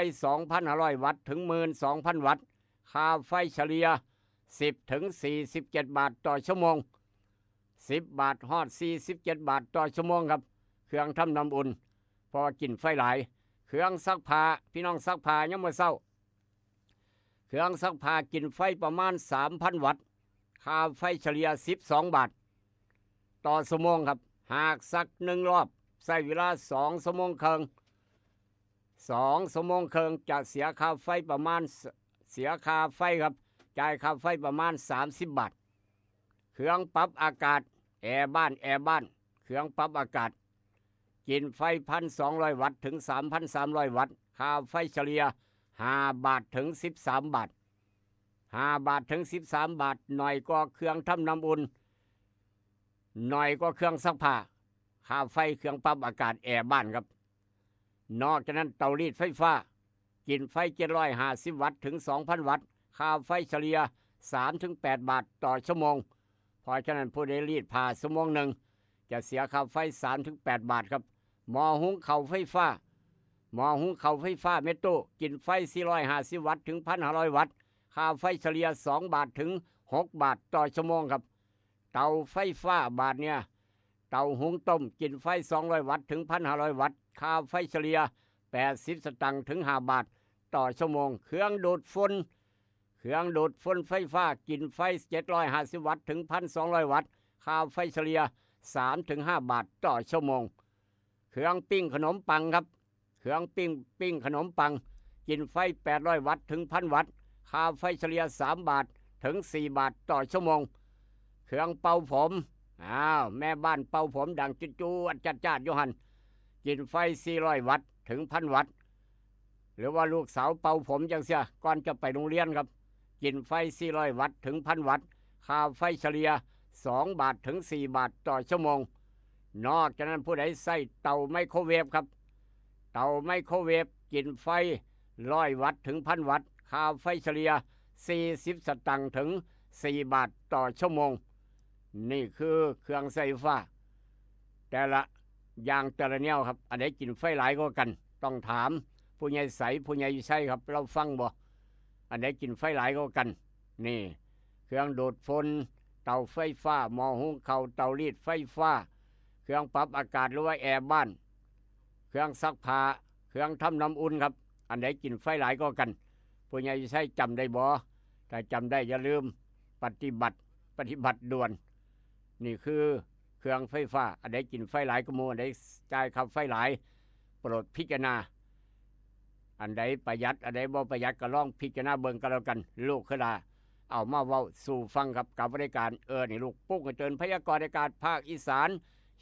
S2: 2,500 วัตต์ถึง 12,000 วัตต์ค่าไฟเฉลี่ย10ถึง47 บาทต่อชั่วโมง10 บาทฮอด47 บาทต่อชั่วโมงครับเครื่องทำน้ำอุ่นพอกินไฟหลายเครื่องซักผ้าพี่น้องซักผ้ายังมื้อเช้าเครื่องซักผ้ากินไฟประมาณ 3,000 วัตต์ค่าไฟเฉลี่ย12 บาทต่อชั่วโมงครับหากซัก1รอบใช้เวลา2 ชั่วโมงครึ่ง2 ชั่วโมงครึ่งจะเสียค่าไฟประมาณเสียค่าไฟครับจ่ายค่าไฟประมาณ30 บาทเครื่องปรับอากาศแอร์บ้านเครื่องปรับอากาศกินไฟ 1,200 วัตต์ถึง 3,300 วัตต์ค่าไฟเฉลี่ย5 บาทถึง 13 บาท5 บาทถึง 13 บาทหน่อยก็เครื่องทำน้ำอุ่นหน่อยก็เครื่องซักผ้าค่าไฟเครื่องปรับอากาศแอร์บ้านครับนอกจากนั้นเตารีดไฟฟ้ากินไฟ750 วัตต์ถึง 2,000 วัตต์ค่าไฟเฉลี่ย 3-8 บาทต่อชั่วโมงเพราะฉะนั้นผู้ใดรีดผ้าชั่วโมงหนึ่งจะเสียค่าไฟ 3-8 บาทครับหม้อหุงข้าวไฟฟ้าเมโตกินไฟ450 วัตต์ถึง 1,500 วัตต์ค่าไฟเฉลี่ย2 บาทถึง 6 บาทต่อชั่วโมงครับเตาไฟฟ้าบาทเนี่ยเตาหุงต้มกินไฟ200 วัตต์ถึง 1,500 วัตต์ค่าไฟเฉลี่ย80 สตางค์ถึง 5 บาทต่อชั่วโมงเครื่องดูดฝุ่นไฟฟ้ากินไฟ750 วัตต์ถึง 1,200 วัตต์ค่าไฟเฉลี่ย3-5 บาทต่อชั่วโมงเครื่องปิ้งขนมปังครับเครื่องปิ้งขนมปังกินไฟ800 วัตต์ถึง 1,000 วัตต์ค่าไฟเฉลี่ย3 บาทถึง 4 บาทต่อชั่วโมงเครื่องเป่าผมแม่บ้านเป่าผมดังจู่ๆจัดๆอยู่หั่นกินไฟ400 วัตต์ถึง 1,000 วัตต์หรือว่าลูกสาวเป่าผมจังเสียก่อนจะไปโรงเรียนครับกินไฟ400 วัตต์ถึง 1,000 วัตต์ค่าไฟเฉลี่ย2 บาทถึง 4 บาทต่อชั่วโมงนอกจากนั้นผู้ใดใส่เตาไมโครเวฟครับเตาไมโครเวฟกินไฟ100 วัตต์ถึง 1,000 วัตต์ค่าไฟเฉลี่ย40 สตางค์ถึง 4 บาทต่อชั่วโมงนี่คือเครื่องไฟฟ้าแต่ละอย่างแต่ละแนวครับอันไหนกินไฟหลายกว่ากันต้องถามผู้ใหญ่ใสผู้ใหญ่ใช่ครับเราฟังบ่อันไหนกินไฟหลายกว่ากันนี่เครื่องดูดฝุ่นเตาไฟฟ้าหม้อหุงข้าวเตารีดไฟฟ้าเครื่องปรับอากาศหรือว่าแอร์บ้านเครื่องซักผ้าเครื่องทำน้ำอุ่นครับอันไหนกินไฟหลายกว่ากันผู้ใหญ่ใช่จำได้บ่ถ้าจำได้อย่าลืมปฏิบัติด่วนนี่คือเครื่องไฟฟ้าอันไหนกินไฟหลายก็มูอันไหนจ่ายค่าไฟหลายโปรดพิจารณาอันใดประหยัดอันใดบ่ประหยัดก็ลองพิจารณาเบิ่งกันแล้วกันลูกคือลาเอามาเว้าสู่ฟังครับกับบริการนี่ลูกปุ๊กเจิญพยากรณ์อากาศภาคอีสาน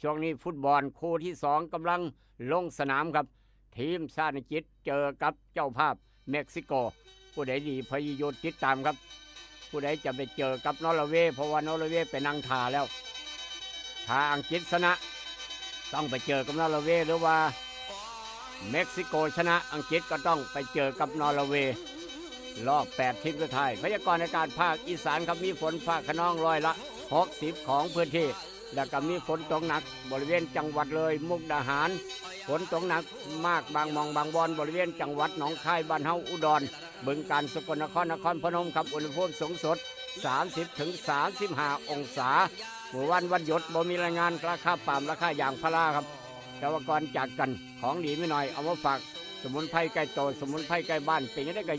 S2: ช่วงนี้ฟุตบอลคู่ที่2กำลังลงสนามครับทีมชาติอังกฤษเจอกับเจ้าภาพเม็กซิโกผู้ใดดีพยายามติดตามครับผ ผู้ใดจะไปเจอกับนอร์เวย์เพราะว่านอร์เวย์ไปนั่งทาแล้วถ้าอังกฤษชนะต้องไปเจอกับนอร์เวย์หรือว่าเม็กซิโกชนะอังกฤษก็ต้องไปเจอกับนอร์เวย์รอบ8ทีมสุดท้ายพยากรณ์อากาศภาคอีสานครับมีฝนฟ้าคะนองร้อยละ60ของพื้นที่แล้วก็มีฝนตกหนักบริเวณจังหวัดเลยมุกดาหารฝนตกหนักมากบางมองบางบอนบริเวณจังหวัดหนองคายบ้านเฮาอุดรบึงกาฬสกลนครนครพนมครับอุณหภูมิสูงสุด30 ถึง 35 องศาเมื่อวันหยุดบ่มีรายงานราคาปาล์มราคายางพาราครับแต่ว่าก่อนจากกันของดีไม่น้อยเอามาฝากสมุนไพรใกล้โตสมุนไพรใกล้บ้านเป็นยังไงก็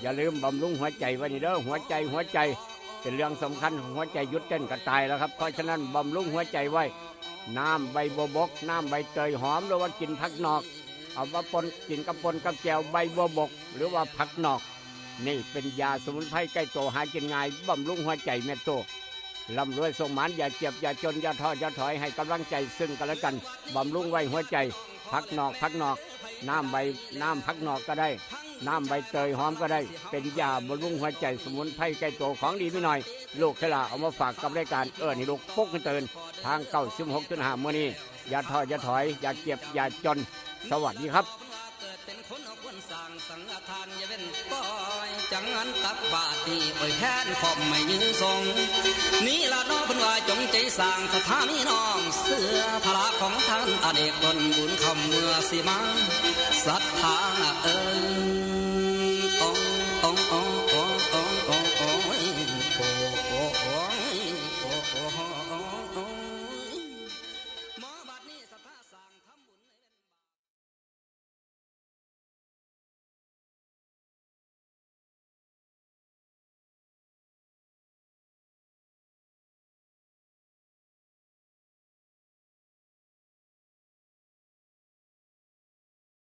S2: อย่าลืมบำรุงหัวใจไว้นี่เด้อหัวใจเป็นเรื่องสำคัญหัวใจหยุดเต้นก็ตายแล้วครับเพราะฉะนั้นบำรุงหัวใจไว้น้ำใบบัวบกน้ำใบเตยหอมหรือว่ากินผักนอกเอามาปนกินกับปนกับแจวใบบัวบกหรือว่าผักนอกนี่เป็นยาสมุนไพรใกล้โตหากินง่ายบำรุงหัวใจแม่โตร่ำรวยส่งหมานอย่าเจ็บอย่าจนอย่าท้ออย่าถอยให้กำลังใจซึ่งกันและกันบำรุงไว้หัวใจผักนอกน้ำผักนอกก็ได้น้ำใบเตยหอมก็ได้เป็นยาบำรุงหัวใจสมุนไพรใกล้โตของดีไม่น้อยลูกเคลาเอามาฝากกับรายการนี่ลูกปุ๊กเตือนทาง96.5มื้อนี้อย่าท้ออย่าถอยอย่าเจ็บอย่าจนสวัสดีครับ
S1: เป็นคนเอาควรสั่งสังฆทานอย่าเป็นป้อยจังงั้นตักบาตรนี่ปล่อยแทนขอบไม่ยืนทรงนี่ละน้องเพิ่นว่าจงใจสั่งสถานีน้องเสื้อพระของท่านอเนกตนบุญคำเมื่อสิมาศรัทธา